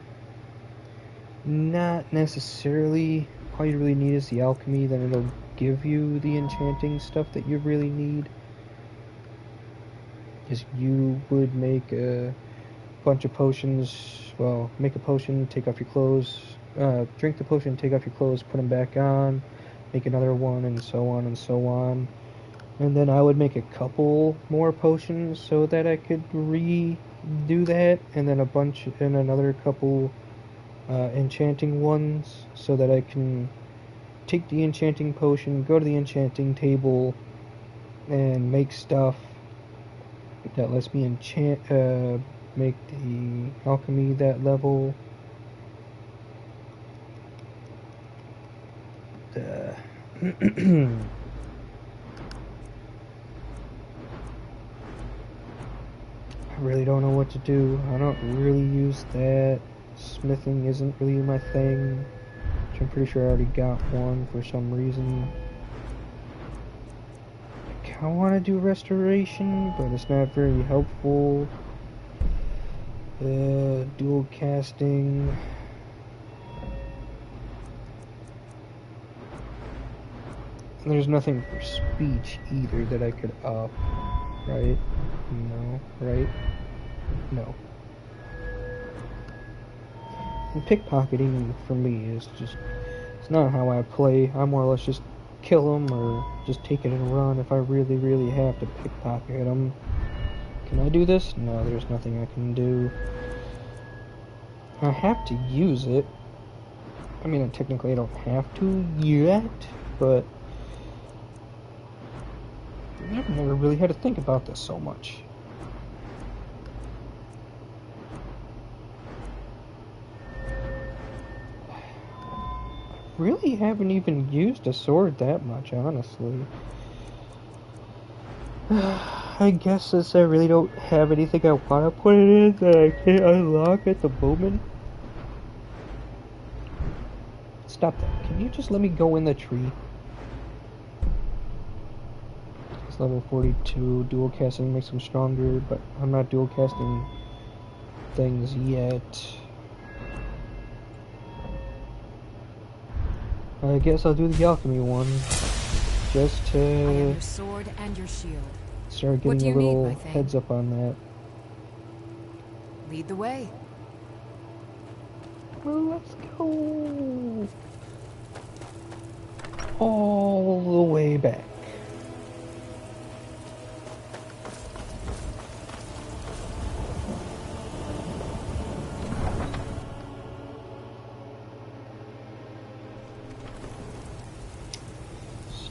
not necessarily. All you really need is the alchemy, then it'll give you the enchanting stuff that you really need. Because you would make a bunch of potions, well, make a potion, take off your clothes, drink the potion, take off your clothes, put them back on, make another one, and so on and so on. And then I would make a couple more potions so that I could redo that, and then another couple enchanting ones so that I can take the enchanting potion, go to the enchanting table, and make stuff that lets me enchant, make the alchemy that level. I really don't know what to do. I don't really use that. Smithing isn't really my thing, which I'm pretty sure I already got one for some reason. I kinda want to do restoration, but it's not very helpful. Dual casting. There's nothing for speech either that I could up, right? No, right? No. And pickpocketing for me is just, it's not how I play. I more or less just kill them or just take it and run if I really, really have to pickpocket them. Can I do this? No, there's nothing I can do. I have to use it. I mean, technically I don't have to yet, but I've never really had to think about this so much. Really haven't even used a sword that much, honestly. I guess since I really don't have anything I want to put it in that I can't unlock at the moment. Stop that. Can you just let me go in the tree? It's level 42. Dual casting makes him stronger, but I'm not dual casting things yet. I guess I'll do the alchemy one. Just to your sword and your shield. Start getting a little heads up on that. Lead the way. Well, let's go all the way back.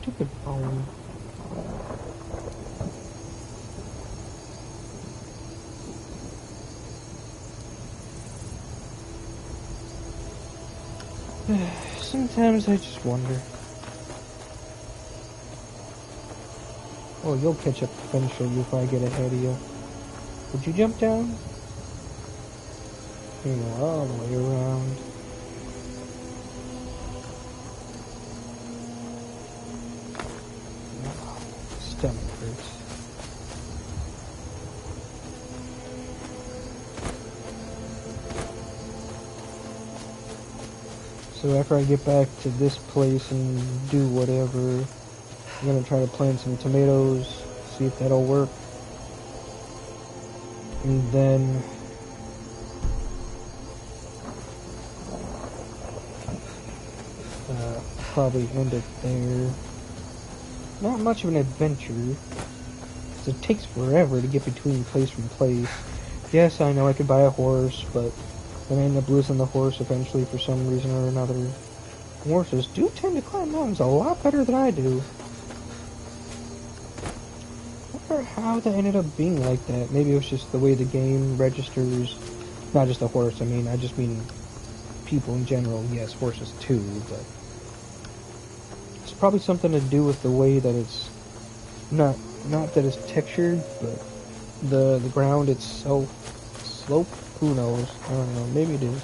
Stupid phone. Sometimes I just wonder. Oh, you'll catch up eventually if I get ahead of you. Would you jump down? You go all the way around. Oh, stomach hurts. So after I get back to this place and do whatever, I'm gonna try to plant some tomatoes, see if that'll work. And then probably end it there. Not much of an adventure, 'cause it takes forever to get between place from place. Yes, I know I could buy a horse, but then I end up losing the horse eventually for some reason or another. Horses do tend to climb mountains a lot better than I do. I wonder how that ended up being like that. Maybe it was just the way the game registers, not just the horse, I just mean people in general. Yes, horses too, but it's probably something to do with the way that it's, not that it's textured, but the ground itself, slope. Who knows? I don't know. Maybe it is.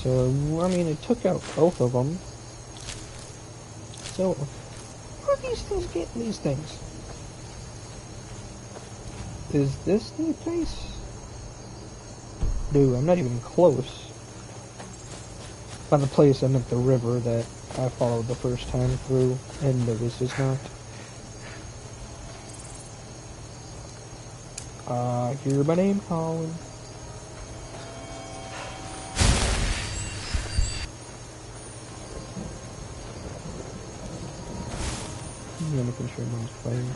So, I mean, it took out both of them. So, where are these things getting these things? Is this the place? Dude, I'm not even close. By the place, I meant the river that I followed the first time through, and no, this is not. Hear my name calling. I'm making sure everyone's playing.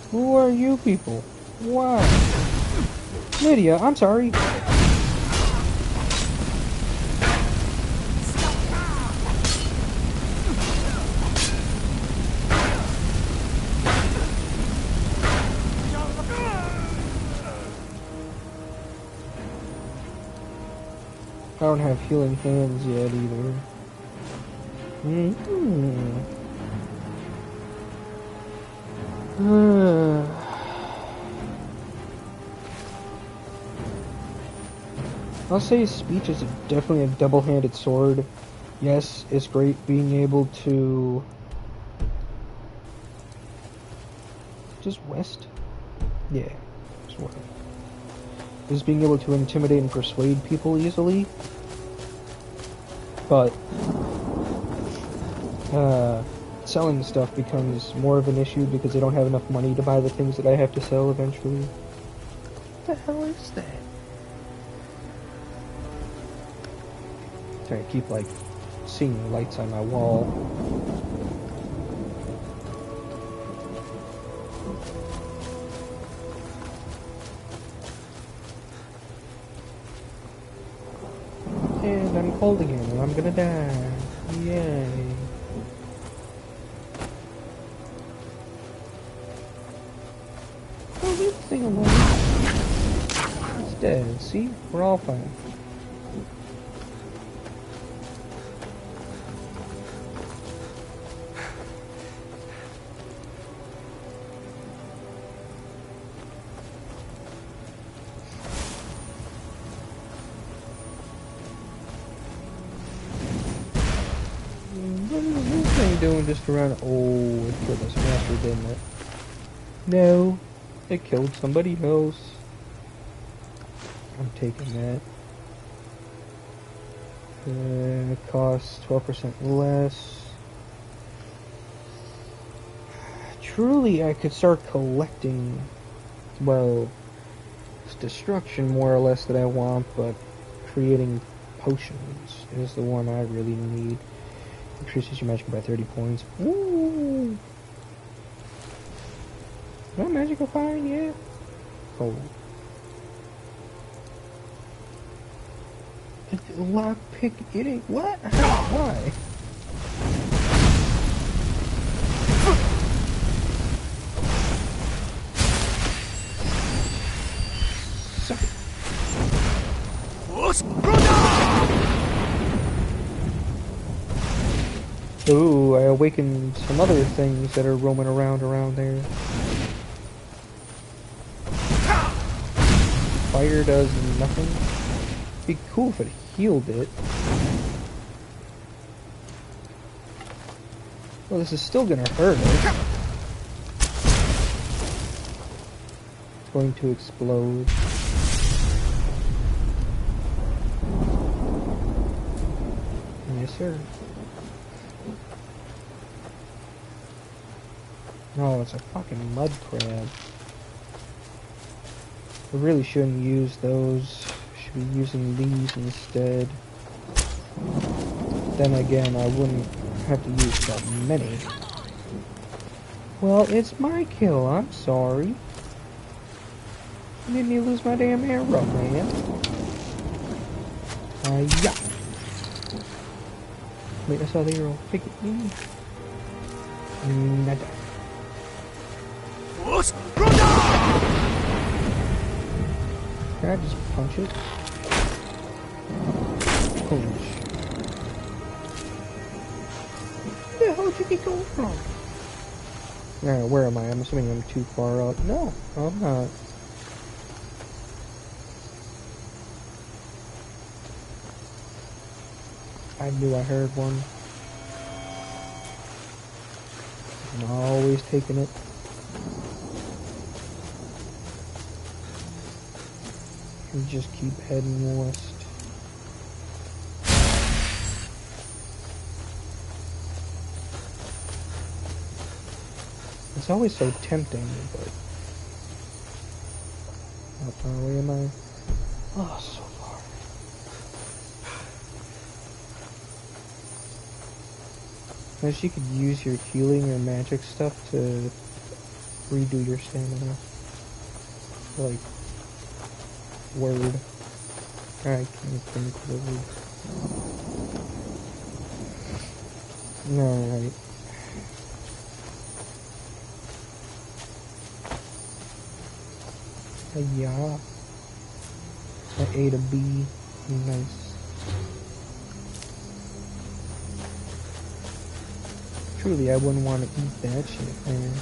Who are you people? Why? Lydia, I'm sorry. I don't have healing hands yet either. I'll say speech is definitely a double-handed sword. Yes, it's great being able to... Just west? Yeah, just west. is being able to intimidate and persuade people easily. But selling stuff becomes more of an issue because they don't have enough money to buy the things that I have to sell eventually. What the hell is that? Trying to keep, like, seeing lights on my wall. And I'm cold again, and I'm gonna die. Yay. Oh, leave the thing alone. It's dead. See? We're all fine. What is this thing doing just around? Oh, it killed us master, didn't it? No, it killed somebody else. I'm taking that. It costs 12% less. Truly, I could start collecting, well, it's destruction more or less that I want, but creating potions is the one I really need. Increases your magic by 30 points. Ooh! Is that magical fire yet? Oh. Lockpick it ain't. What? How? Why? Ooh, I awakened some other things that are roaming around there. Fire does nothing. Be cool if it healed it. Well, this is still gonna hurt it. It's going to explode. Yes, sir. No, it's a fucking mud crab. I really shouldn't use those. I should be using these instead. Then again, I wouldn't have to use that many. Well, it's my kill. I'm sorry. You made me lose my damn arrow, man. Yeah. Wait, I saw the arrow. Pick it. Nada. Can I just punch it? Punch. Where the hell did he go from? Alright, where am I? I'm assuming I'm too far out. No, I'm not. I knew I heard one. I'm always taking it. And just keep heading west. It's always so tempting, but how far away am I? Oh, so far. Unless you could use your healing or magic stuff to redo your stamina. Like, word. I can't think of the word. Alright. Yeah. I ate a bee. Nice. Truly, I wouldn't want to eat that shit, man.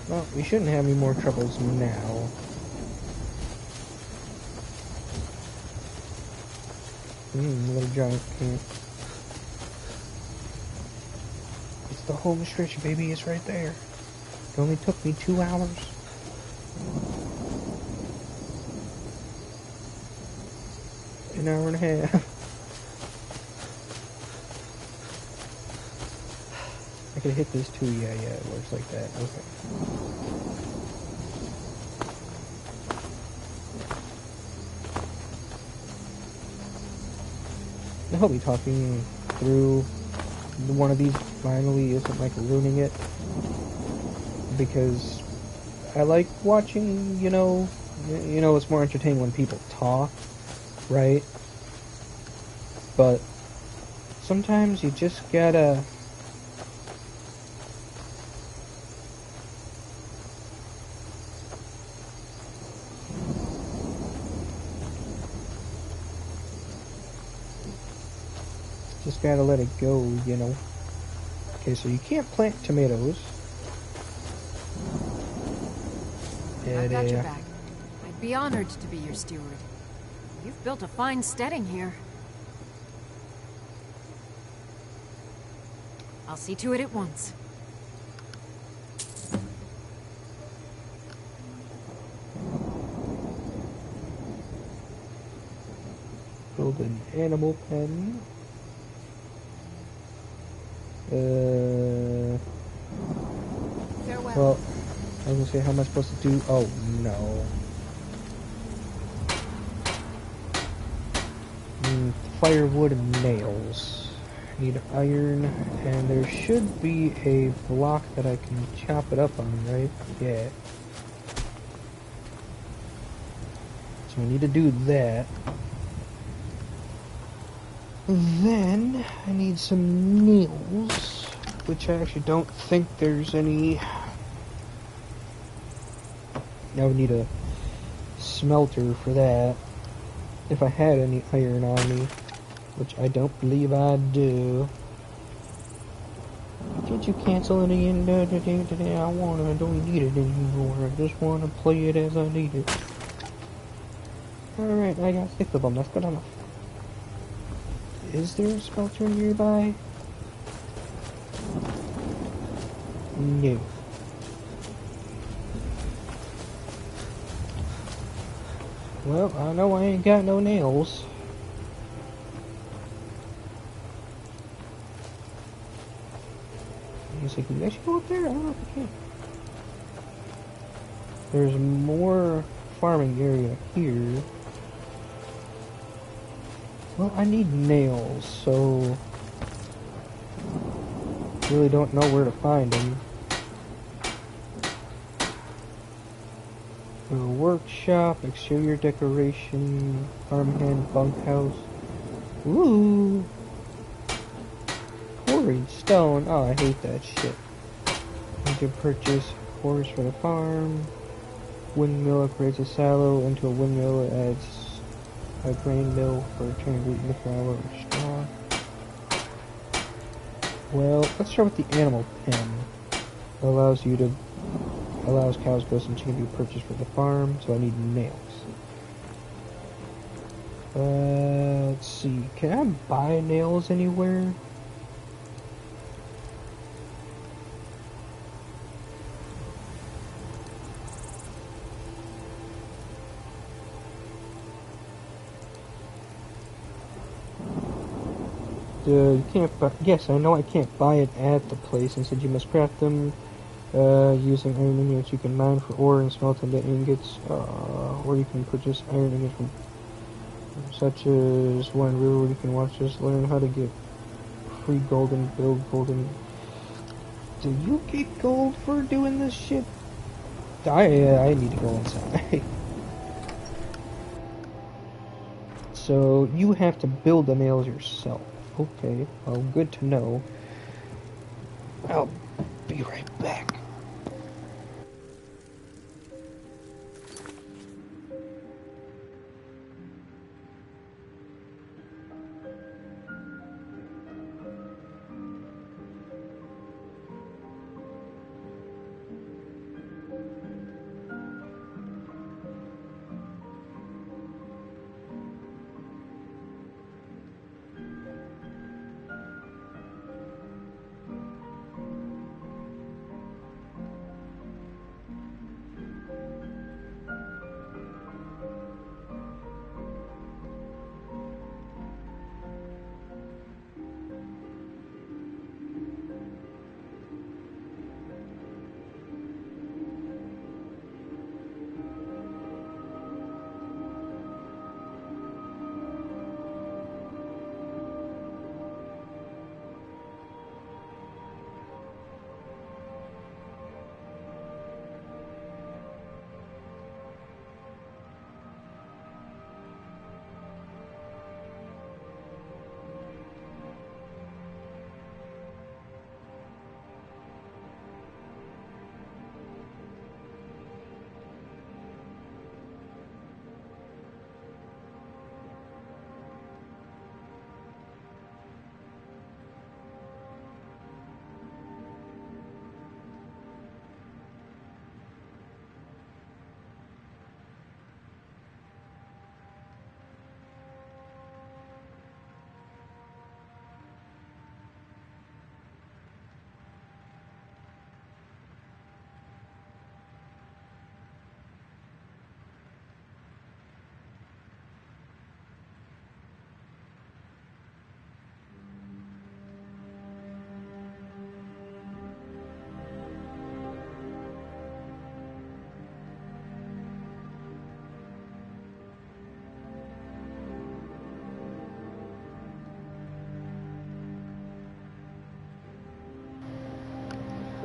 Well, we shouldn't have any more troubles now. Little giant camp. It's the home stretch, baby. It's right there. It only took me 2 hours. An hour and a half. I could hit this too. Yeah, it works like that. Okay. I hope me talking through one of these finally isn't like ruining it, because I like watching, it's more entertaining when people talk, right? But sometimes you just gotta let it go, Okay, so you can't plant tomatoes. I've got your back. I'd be honored to be your steward. You've built a fine steading here. I'll see to it at once. Build an animal pen. Farewell. Well, I was gonna say, how am I supposed to do? Oh, no. Firewood and nails. Need iron, and there should be a block that I can chop it up on, right? Yeah. So I need to do that. Then I need some nails, which I actually don't think there's any. I would need a smelter for that, if I had any iron on me, which I don't believe I do. Did you cancel it again? Today I don't need it anymore. I just want to play it as I need it. Alright, I got 6 of them. That's good enough. Is there a smelter nearby? No. Well, I know I ain't got no nails. He's like, can you actually go up there? I don't know if I can. There's more farming area here. Well, I need nails, so really don't know where to find them. A workshop, exterior decoration, farmhand, bunkhouse. Ooh! Quarried stone. Oh, I hate that shit. You can purchase ores for the farm. Windmill upgrades a silo into a windmill. It adds a grain mill for turning wheat into flour or straw. Well, let's start with the animal pen. It allows cows, goats, and chicken to be purchased for the farm, so I need nails. Let's see. Can I buy nails anywhere? You can't buy, yes, I know I can't buy it at the place. Instead, you must craft them using iron ingots. You can mine for ore and smelt into ingots, or you can purchase iron ingots from such as one river where you can watch us learn how to get free gold and build golden. Do you get gold for doing this shit? I need to go inside. So you have to build the nails yourself. Okay, well, good to know. I'll be right back.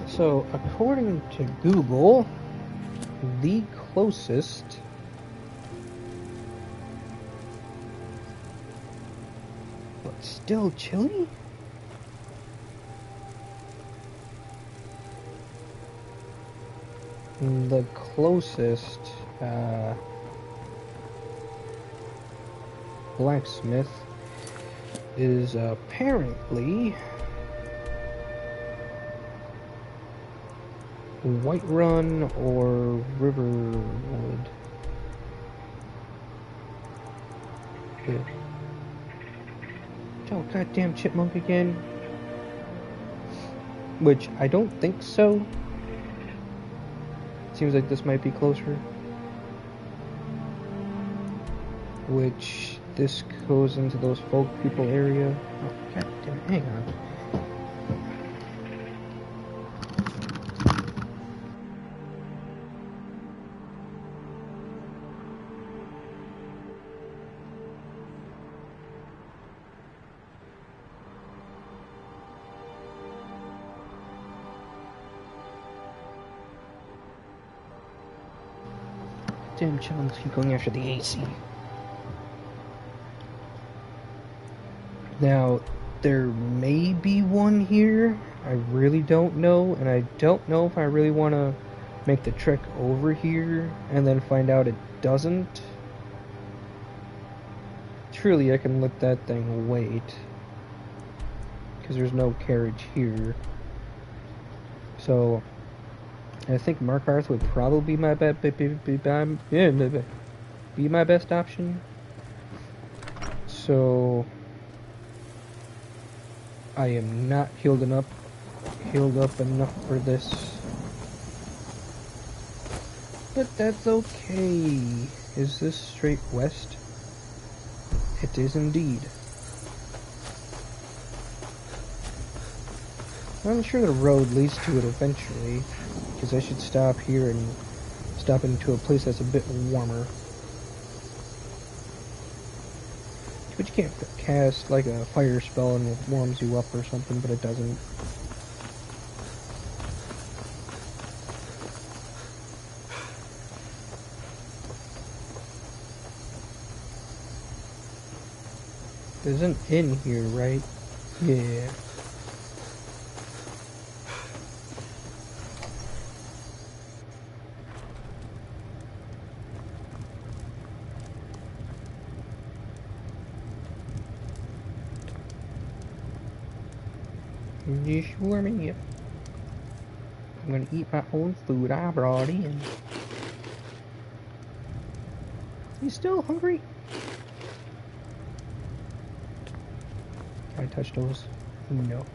So, according to Google, the closest but still chilly? The closest blacksmith is apparently Whiterun or Riverwood. Good. Oh, goddamn chipmunk again. Which I don't think so. Seems like this might be closer. Which this goes into those folk people area. Oh, goddamn! Hang on. Damn chipmunks keep going after the AC. Now, there may be one here. I really don't know, and I don't know if I really want to make the trek over here and then find out it doesn't. Truly, I can let that thing wait because there's no carriage here. So, I think Markarth would probably be my best option. So I am not healed up enough for this, but that's okay. Is this straight west? It is indeed. I'm sure the road leads to it eventually, because I should stop here and stop into a place that's a bit warmer. But you can't cast like a fire spell and it warms you up or something, but it doesn't. There's an inn here, right? Yeah. Just warming up. I'm gonna eat my own food I brought in. You still hungry? Can I touch those? No.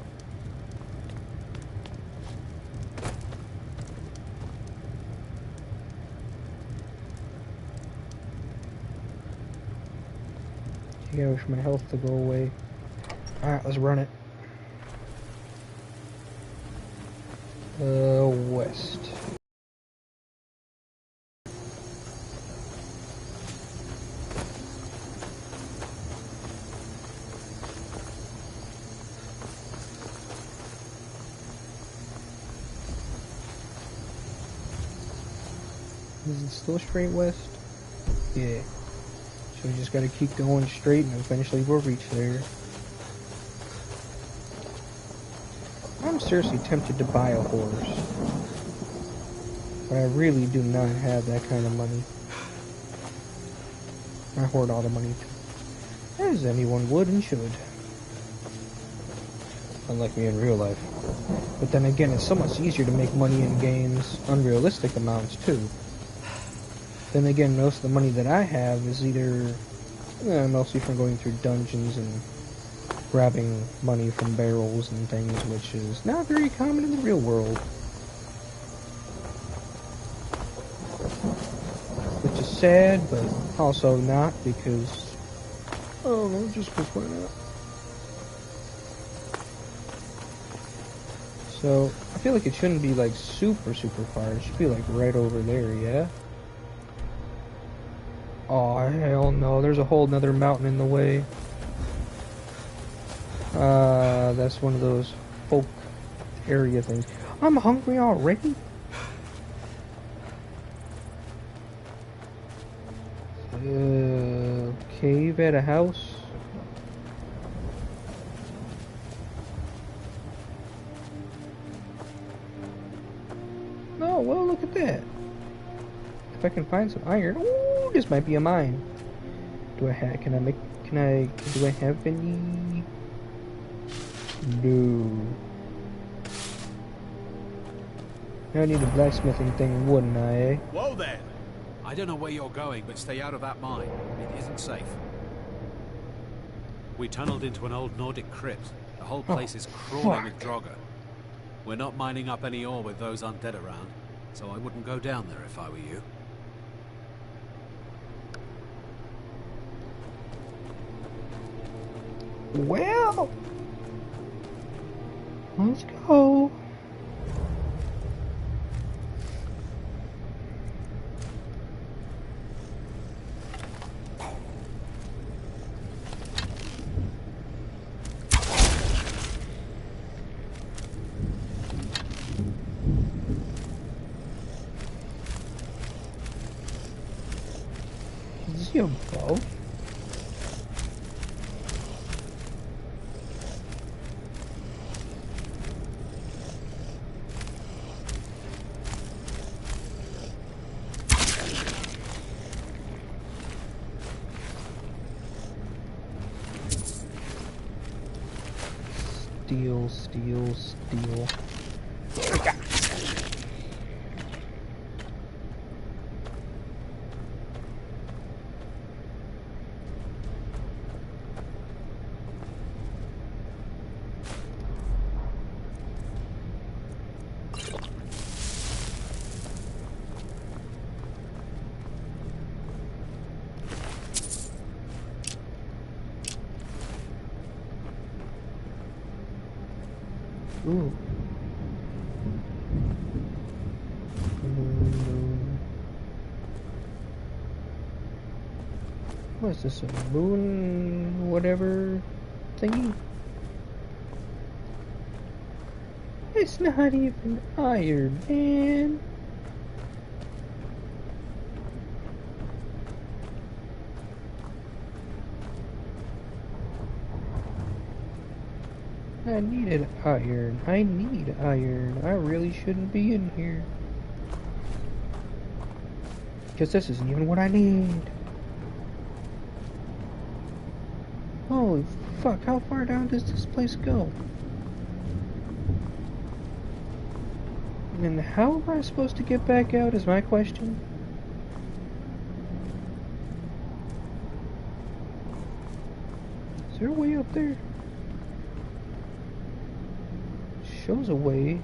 Yeah, I wish my health to go away. Alright, let's run it. West. Is it still straight west? Yeah. So we just gotta keep going straight and eventually we'll reach there. I'm seriously tempted to buy a horse, but I really do not have that kind of money. I hoard all the money too, as anyone would and should. Unlike me in real life. But then again, it's so much easier to make money in games, unrealistic amounts too. Then again, most of the money that I have is either mostly from going through dungeons and grabbing money from barrels and things, which is not very common in the real world. Which is sad, but also not, because oh no, just why not? So I feel like it shouldn't be like super far. It should be like right over there, yeah? Oh hell no, there's a whole nother mountain in the way. That's one of those folk area things. I'm hungry already. Cave at a house. Oh, well, look at that. If I can find some iron, ooh, this might be a mine. Do I have? Do I have any? No. I need a blacksmithing thing, wouldn't I? Eh? Whoa there! I don't know where you're going, but stay out of that mine. It isn't safe. We tunneled into an old Nordic crypt. The whole place is crawling with Draugr. We're not mining up any ore with those undead around, so I wouldn't go down there if I were you. Well, let's go. Is he above? Steel, steel, steel. Ooh. What is this, a moon whatever thingy? It's not even iron, man. I needed iron. I need iron. I really shouldn't be in here. Because this isn't even what I need. Holy fuck, how far down does this place go? And how am I supposed to get back out is my question. Is there a way up there? Shows a way.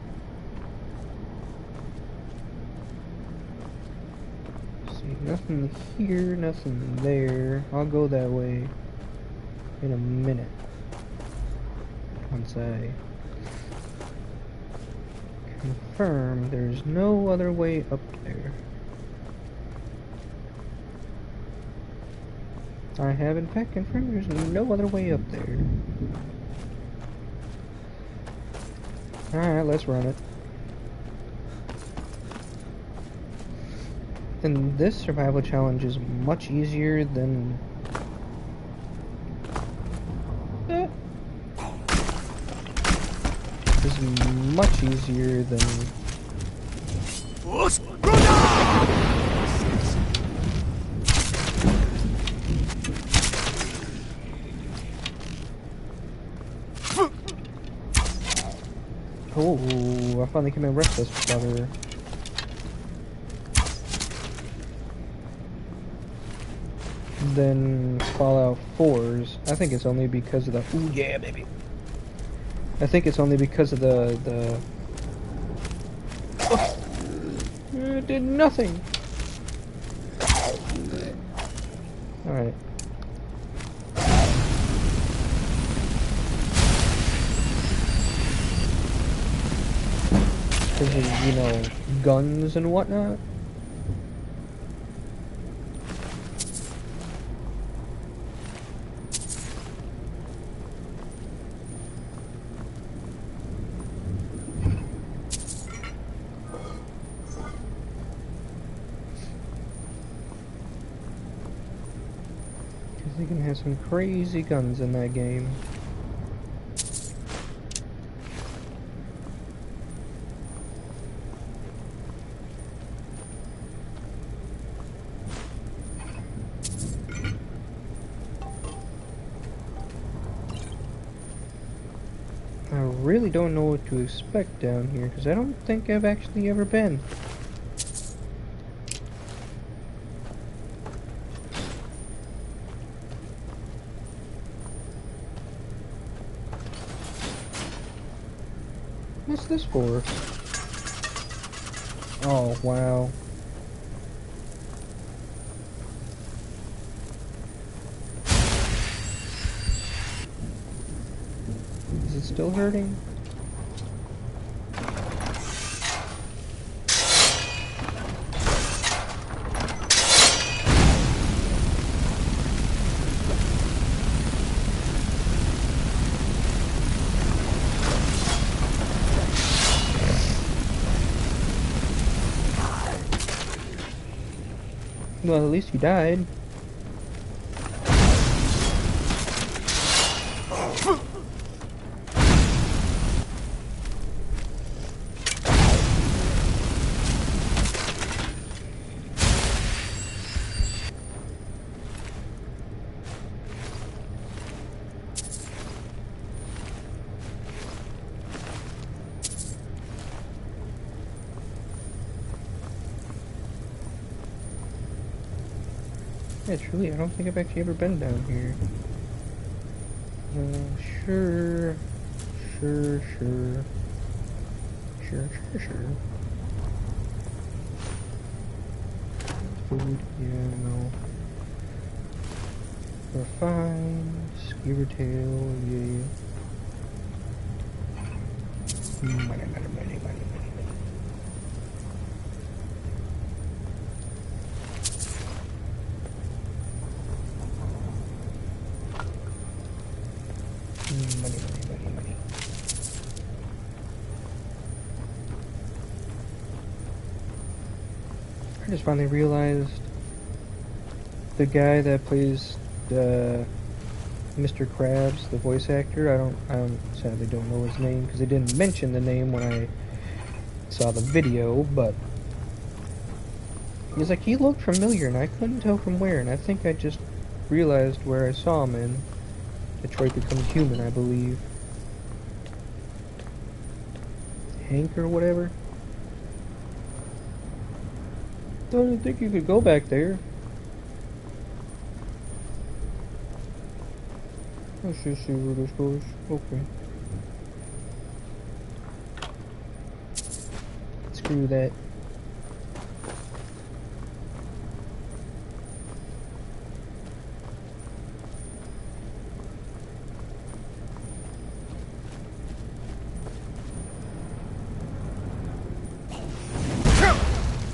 See, nothing here, nothing there. I'll go that way in a minute. Once I confirm there's no other way up there. I have in fact confirmed there's no other way up there. Alright, let's run it. And this survival challenge is much easier than... is much easier than... Oh, I finally came and wrecked this brother. Then Fallout 4's. I think it's only because of the... Ooh, yeah, baby. I think it's only because of the... Oh, it did nothing. Alright. Because of, you know, guns and whatnot. You can have some crazy guns in that game. I really don't know what to expect down here, because I don't think I've actually ever been. What's this for? Oh, wow. Is it still hurting? Well, at least you died. Yeah, truly, I don't think I've actually ever been down here. Sure. Sure. Food, yeah, no. We're fine. Skeever tail, yeah. Money. Money. I just finally realized the guy that plays Mr. Krabs, the voice actor. I sadly don't know his name because they didn't mention the name when I saw the video, but he's like, he looked familiar and I couldn't tell from where, and I think I just realized where I saw him in Detroit Becomes Human, I believe. Hank or whatever. Don't think you could go back there. Let's just see where this goes. Okay. Screw that.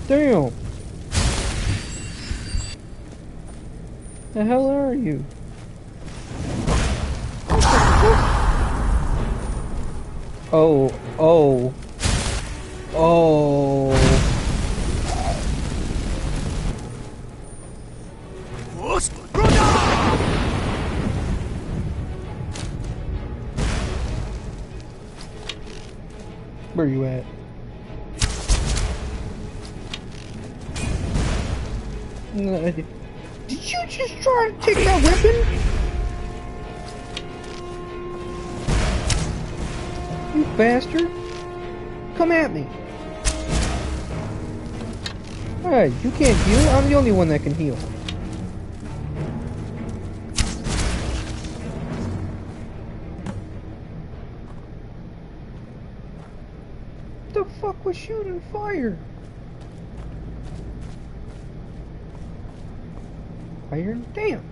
Damn! The hell are you? Oh. Where are you at? Did you just try to take my weapon? You bastard! Come at me! Alright, you can't heal. I'm the only one that can heal. The fuck was shooting fire? Fire? Damn!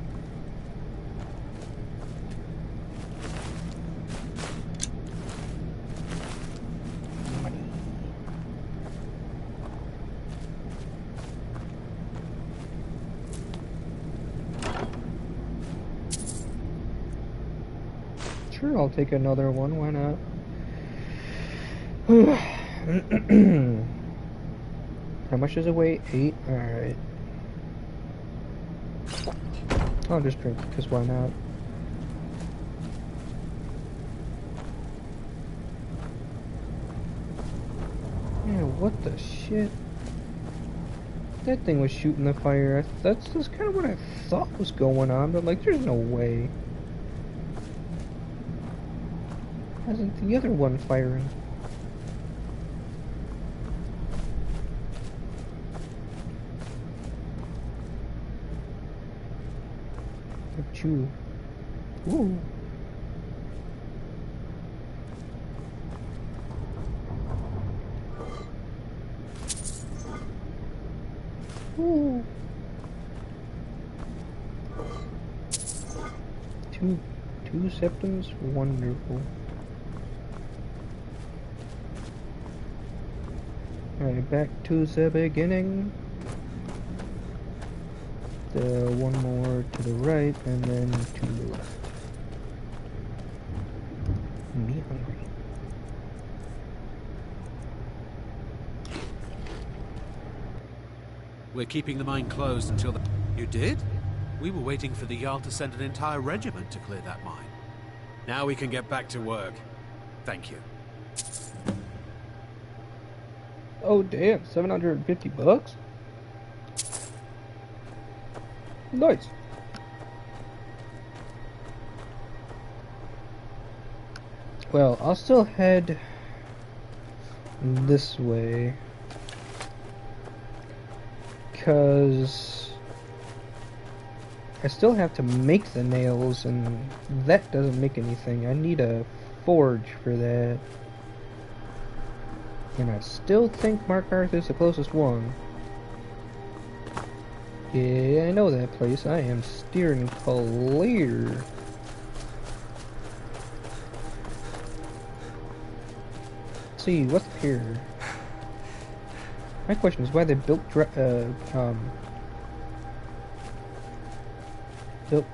Sure, I'll take another one, why not? How much does it weigh? 8? Alright. I'll just drink it, because why not? Yeah, what the shit? That thing was shooting the fire. That's kind of what I thought was going on, but like, there's no way. Why isn't the other one firing? Achoo. Ooh. Ooh. Two septums? Wonderful. Alright, back to the beginning. The one more to the right, and then to the left. Me hungry. We're keeping the mine closed until the... You did? We were waiting for the Jarl to send an entire regiment to clear that mine. Now we can get back to work. Thank you. Oh damn, $750? Nice. Well, I'll still head this way, because I still have to make the nails, and that doesn't make anything. I need a forge for that. And I still think Markarth is the closest one. Yeah, I know that place. I am steering clear. Let's see, what's here? My question is why they built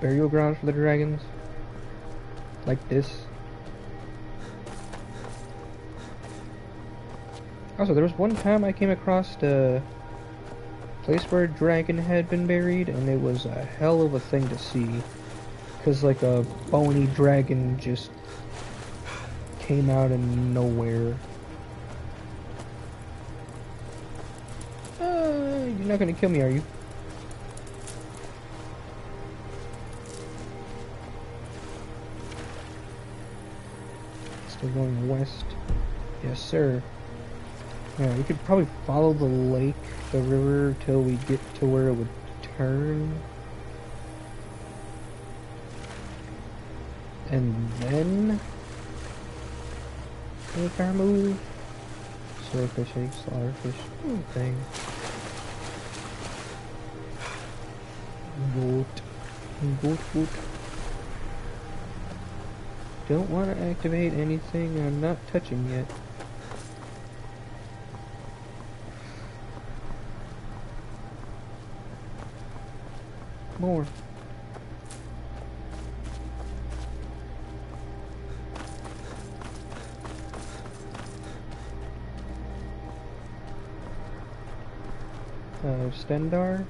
burial grounds for the dragons like this. Also, there was one time I came across the place where a dragon had been buried, and it was a hell of a thing to see, because like a bony dragon just came out of nowhere. You're not gonna kill me, are you? Still going west. Yes, sir. Yeah, we could probably follow the lake, the river, till we get to where it would turn. And then make our move. Swordfish, egg, slaughterfish, thing. Goat. Don't want to activate anything I'm not touching yet. More. Stendar?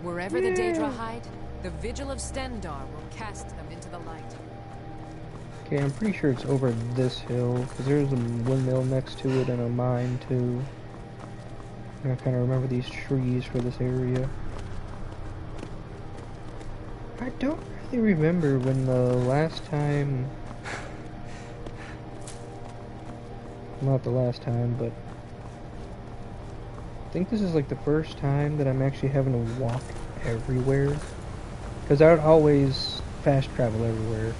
Wherever the Daedra hide, the Vigil of Stendar will cast them into the light. Okay, I'm pretty sure it's over this hill, because there's a windmill next to it and a mine too. I kind of remember these trees for this area. I don't really remember when the last time... Not the last time, but... I think this is like the first time that I'm actually having to walk everywhere. Because I would always fast travel everywhere.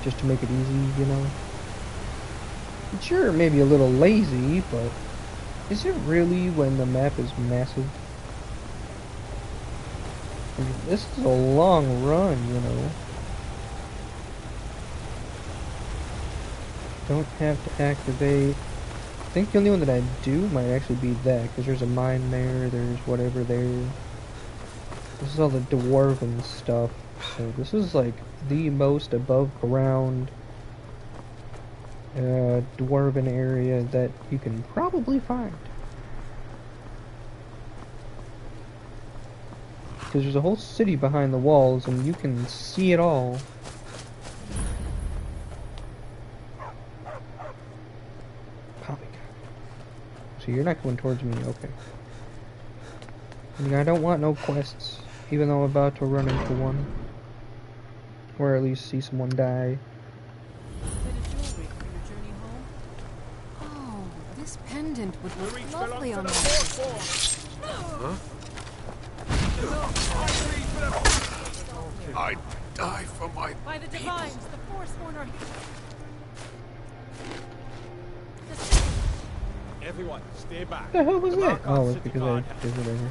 Just to make it easy, you know? Sure, maybe a little lazy, but... Is it really when the map is massive? This is a long run, you know. Don't have to activate. I think the only one that I do might actually be that, because there's a mine there, there's whatever there. This is all the dwarven stuff, so this is like the most above ground dwarven area that you can probably find. because there's a whole city behind the walls, and you can see it all. So you're not going towards me, okay. I mean, I don't want no quests, even though I'm about to run into one. Or at least see someone die. Oh, this pendant would look lovely on that. Huh? I die for my By the divines, the Forsworn are Everyone, stay back. What the hell was that? Mark Oh, it's City because I Guard did whatever.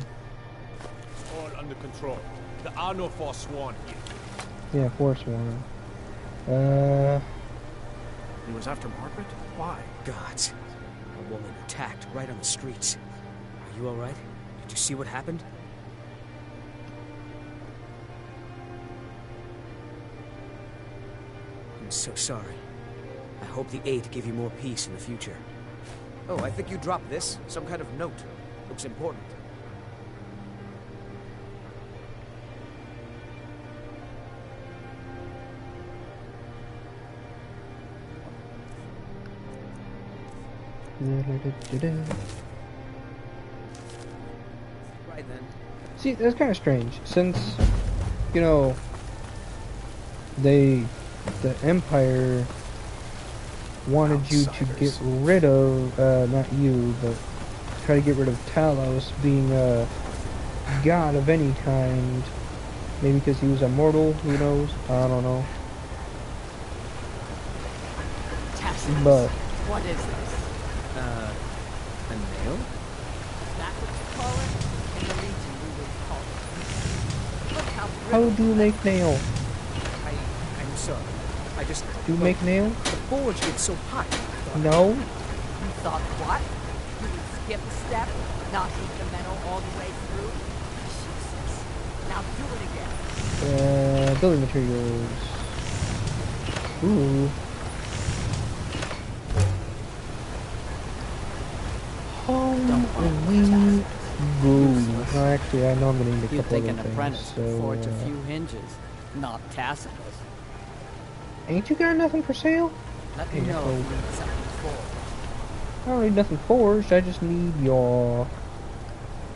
It's all under control. There are no Forsworn here. Yeah, Forsworn. He was after Margaret? Why? Gods. A woman attacked right on the streets. Are you alright? Did you see what happened? I'm so sorry. I hope the 8 give you more peace in the future. Oh, I think you dropped this. Some kind of note. Looks important. Right then. See, that's kind of strange, since, you know, the Empire wanted you to get rid of, not you, but try to get rid of Talos being a god of any kind. Maybe because he was immortal, who knows? I don't know. Tacitus, But what is this? A nail? Is that what you call it? In the region we would call it. Look how how brittle do you make nail? I'm sorry. I just... Do you make nail? The forge gets so hot. No. you thought what? You would skip a step, not heat the metal all the way through? Jesus. Now do it again. Building materials. Ooh. We go. Well, actually, I know I'm going to need a You'd couple think other an things, apprentice would so, forge a few hinges, not Tacitus. ain't you got nothing for sale? Let me know if you need something forged. I don't need nothing forged, I just need your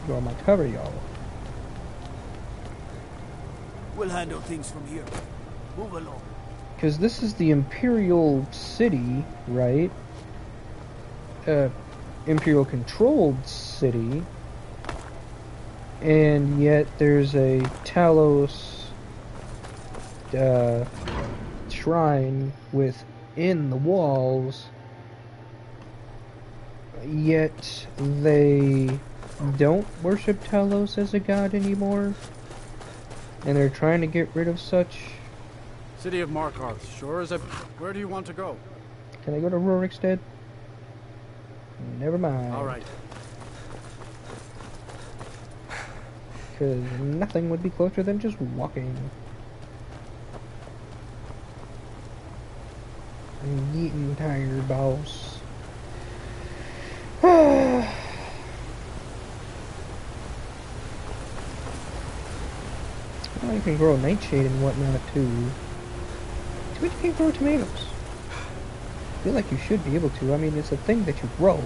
material. We'll handle things from here. Move along. Because this is the Imperial city, right? Imperial controlled city. And yet there's a Talos shrine within the walls. Yet they don't worship Talos as a god anymore. And they're trying to get rid of such. City of Markarth, sure as a... Where do you want to go? Can I go to Rorikstead? Never mind. Alright. Because nothing would be closer than just walking. I'm getting tired, boss. Well, you can grow nightshade and whatnot too. Too bad you can't grow tomatoes. I feel like you should be able to. I mean, it's a thing that you grow.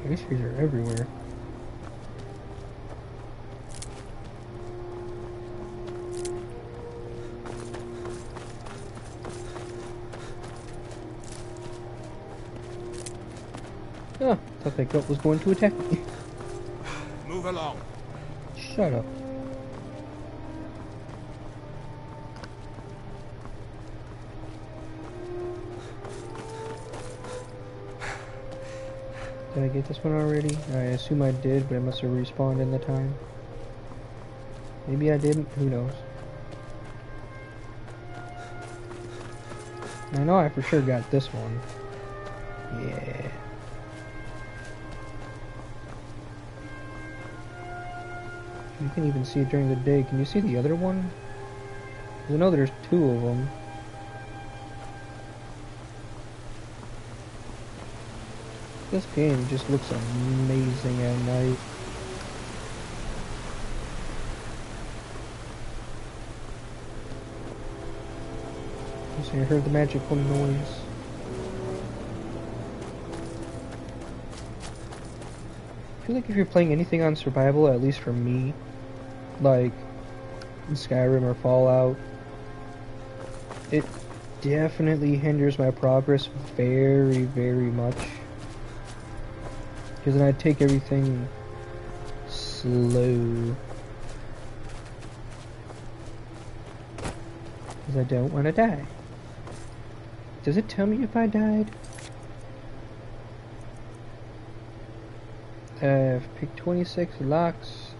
These trees are everywhere. Oh, thought that goat was going to attack me. Move along. Shut up. Did I get this one already? I assume I did, but it must have respawned in the time. Maybe I didn't, who knows. I know I for sure got this one. Yeah. You can even see it during the day. Can you see the other one? 'Cause I know there's two of them. This game just looks amazing at night. So I heard the magical noise. I feel like if you're playing anything on survival, at least for me, like Skyrim or Fallout, it definitely hinders my progress very, very much. Because then I take everything slow. Because I don't want to die. Does it tell me if I died? I've picked 26 locks.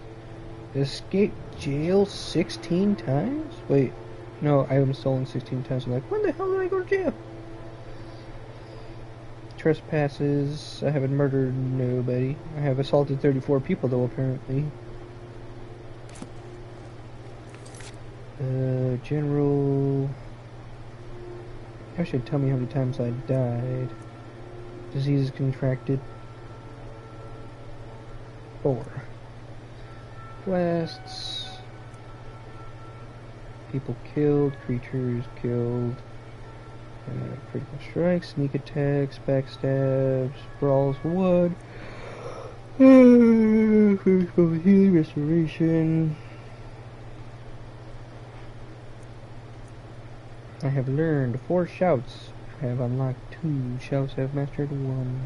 Escaped jail 16 times? Wait, no, item stolen 16 times. I'm like, when the hell did I go to jail? Trespasses. I haven't murdered nobody. I have assaulted 34 people though, apparently. General. Actually, tell me how many times I died. Diseases contracted. 4. Blasts. People killed. Creatures killed. Critical strikes, sneak attacks, backstabs, brawls for wood. Healing, restoration. I have learned 4 shouts. I have unlocked 2 shouts. I have mastered 1.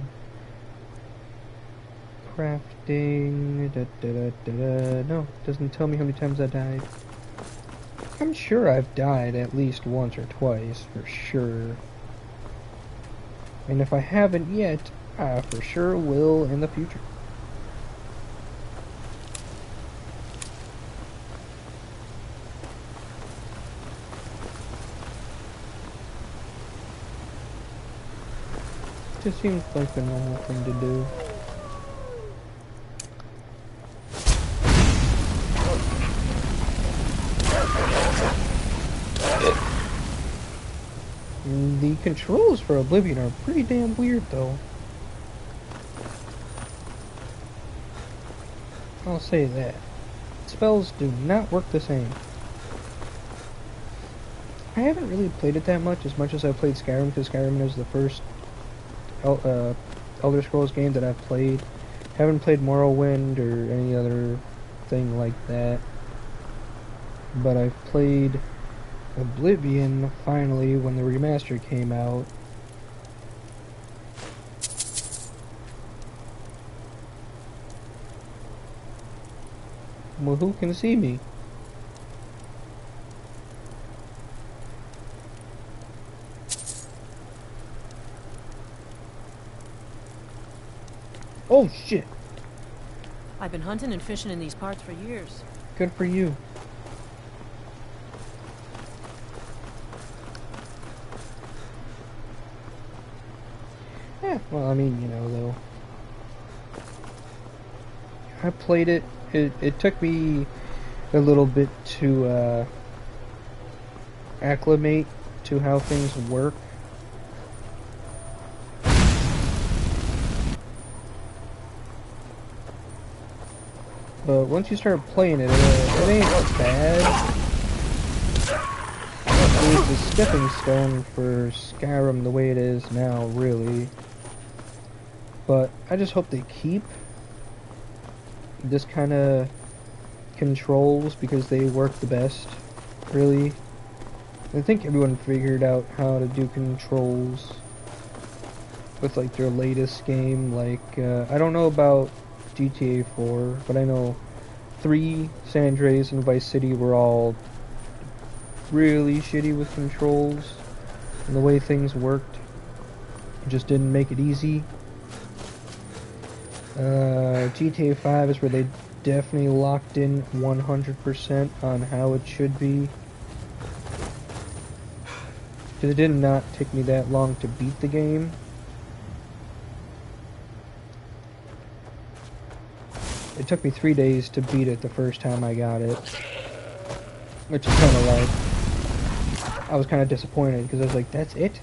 Crafting. No, it doesn't tell me how many times I died. I'm sure I've died at least once or twice, for sure. And if I haven't yet, I for sure will in the future. Just seems like a normal thing to do. The controls for Oblivion are pretty damn weird, though. I'll say that. Spells do not work the same. I haven't really played it that much as I played Skyrim, because Skyrim is the first Elder Scrolls game that I've played. Haven't played Morrowind or any other thing like that. But I've played Oblivion, finally, when the remaster came out. Well, who can see me? Oh, shit! I've been hunting and fishing in these parts for years. Good for you. Yeah, well, I mean, you know, though. I played it. It took me a little bit to acclimate to how things work. But once you start playing it, it ain't bad. It was the stepping stone for Skyrim the way it is now, really. But I just hope they keep this kind of controls because they work the best, really. I think everyone figured out how to do controls with like their latest game. Like, I don't know about GTA 4, but I know 3, San Andreas, and Vice City were all really shitty with controls, and the way things worked just didn't make it easy. GTA 5 is where they definitely locked in 100% on how it should be. Because it did not take me that long to beat the game. it took me 3 days to beat it the first time I got it. Which is kind of like... I was kind of disappointed because I was like, that's it?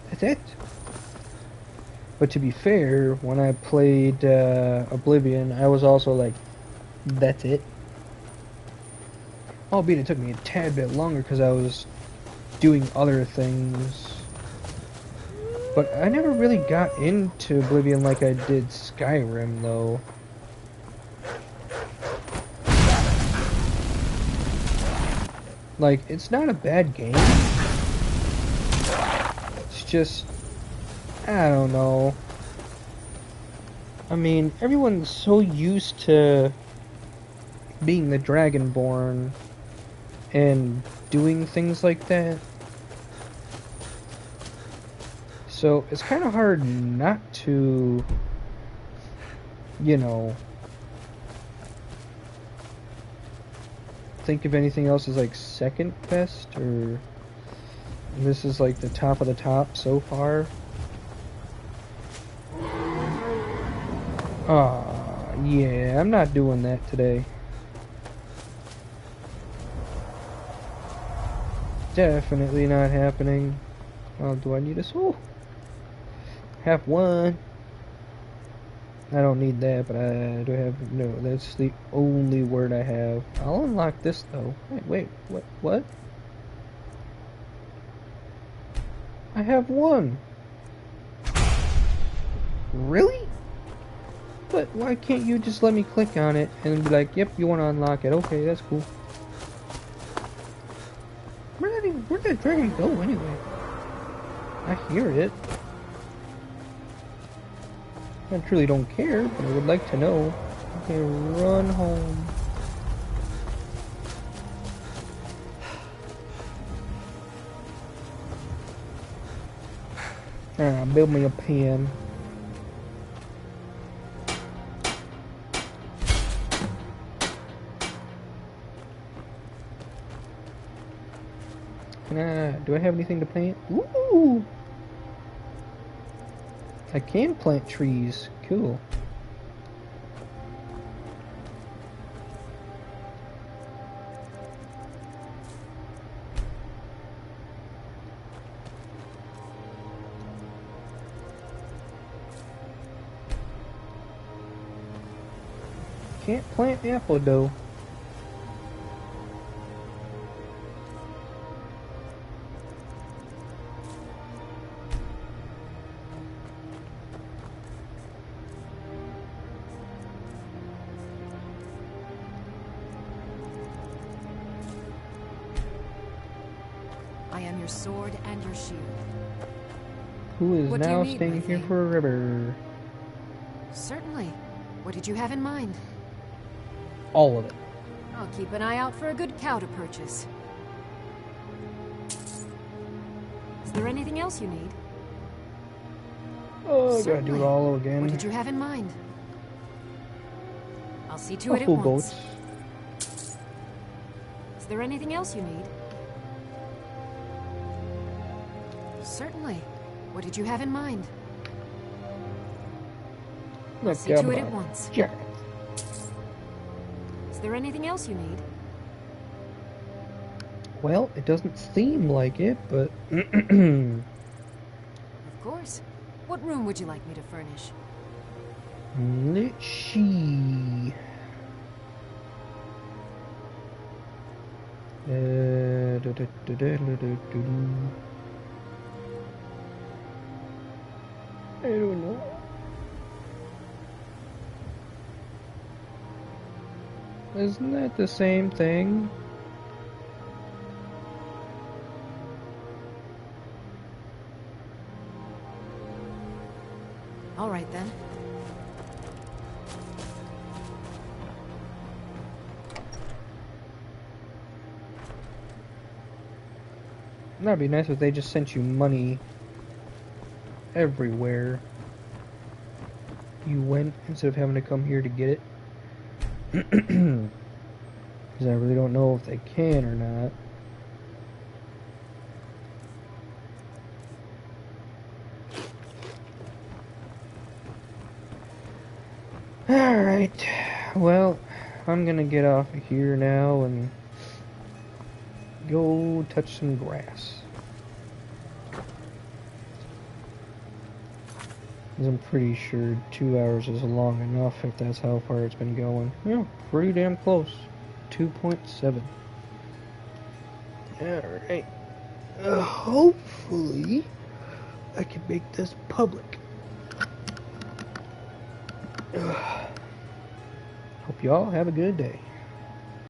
That's it? But to be fair, when I played Oblivion, I was also like, that's it? Albeit it took me a tad bit longer because I was doing other things. But I never really got into Oblivion like I did Skyrim, though. Like, it's not a bad game. It's just... I don't know. I mean, everyone's so used to being the Dragonborn and doing things like that. So it's kind of hard not to, you know, think of anything else as like second best, or this is like the top of the top so far. Yeah, I'm not doing that today. Definitely not happening. Oh, do I need a soul? Have one. I don't need that, but I do have... No, that's the only word I have. I'll unlock this, though. Wait, what? I have one. Really? But why can't you just let me click on it and be like, yep, you want to unlock it. Okay, that's cool. Where'd that dragon go anyway? I hear it. I truly don't care, but I would like to know. Okay, run home. Build me a pen. Do I have anything to plant? Ooh! I can plant trees. Cool. Can't plant apple though. I am your sword and your shield. Who is What do you now need, staying my here thing? forever? Certainly. What did you have in mind? All of it. I'll keep an eye out for a good cow to purchase. Is there anything else you need? Oh, I gotta do it all again. What did you have in mind? I'll see to it at Full once. goats. Is there anything else you need? Certainly. What did you have in mind? I'll see to it at once. Yeah. Is there anything else you need? Well, it doesn't seem like it, but... Of course. What room would you like me to furnish? Let's see... I don't know. Isn't that the same thing? All right, then. That'd be nice if they just sent you money everywhere you went instead of having to come here to get it. Because I really don't know if they can or not. Alright. Well, I'm gonna get off of here now and go touch some grass. 'Cause I'm pretty sure 2 hours is long enough if that's how far it's been going. Yeah, pretty damn close. 2.7. Alright. Hopefully, I can make this public. Hope y'all have a good day.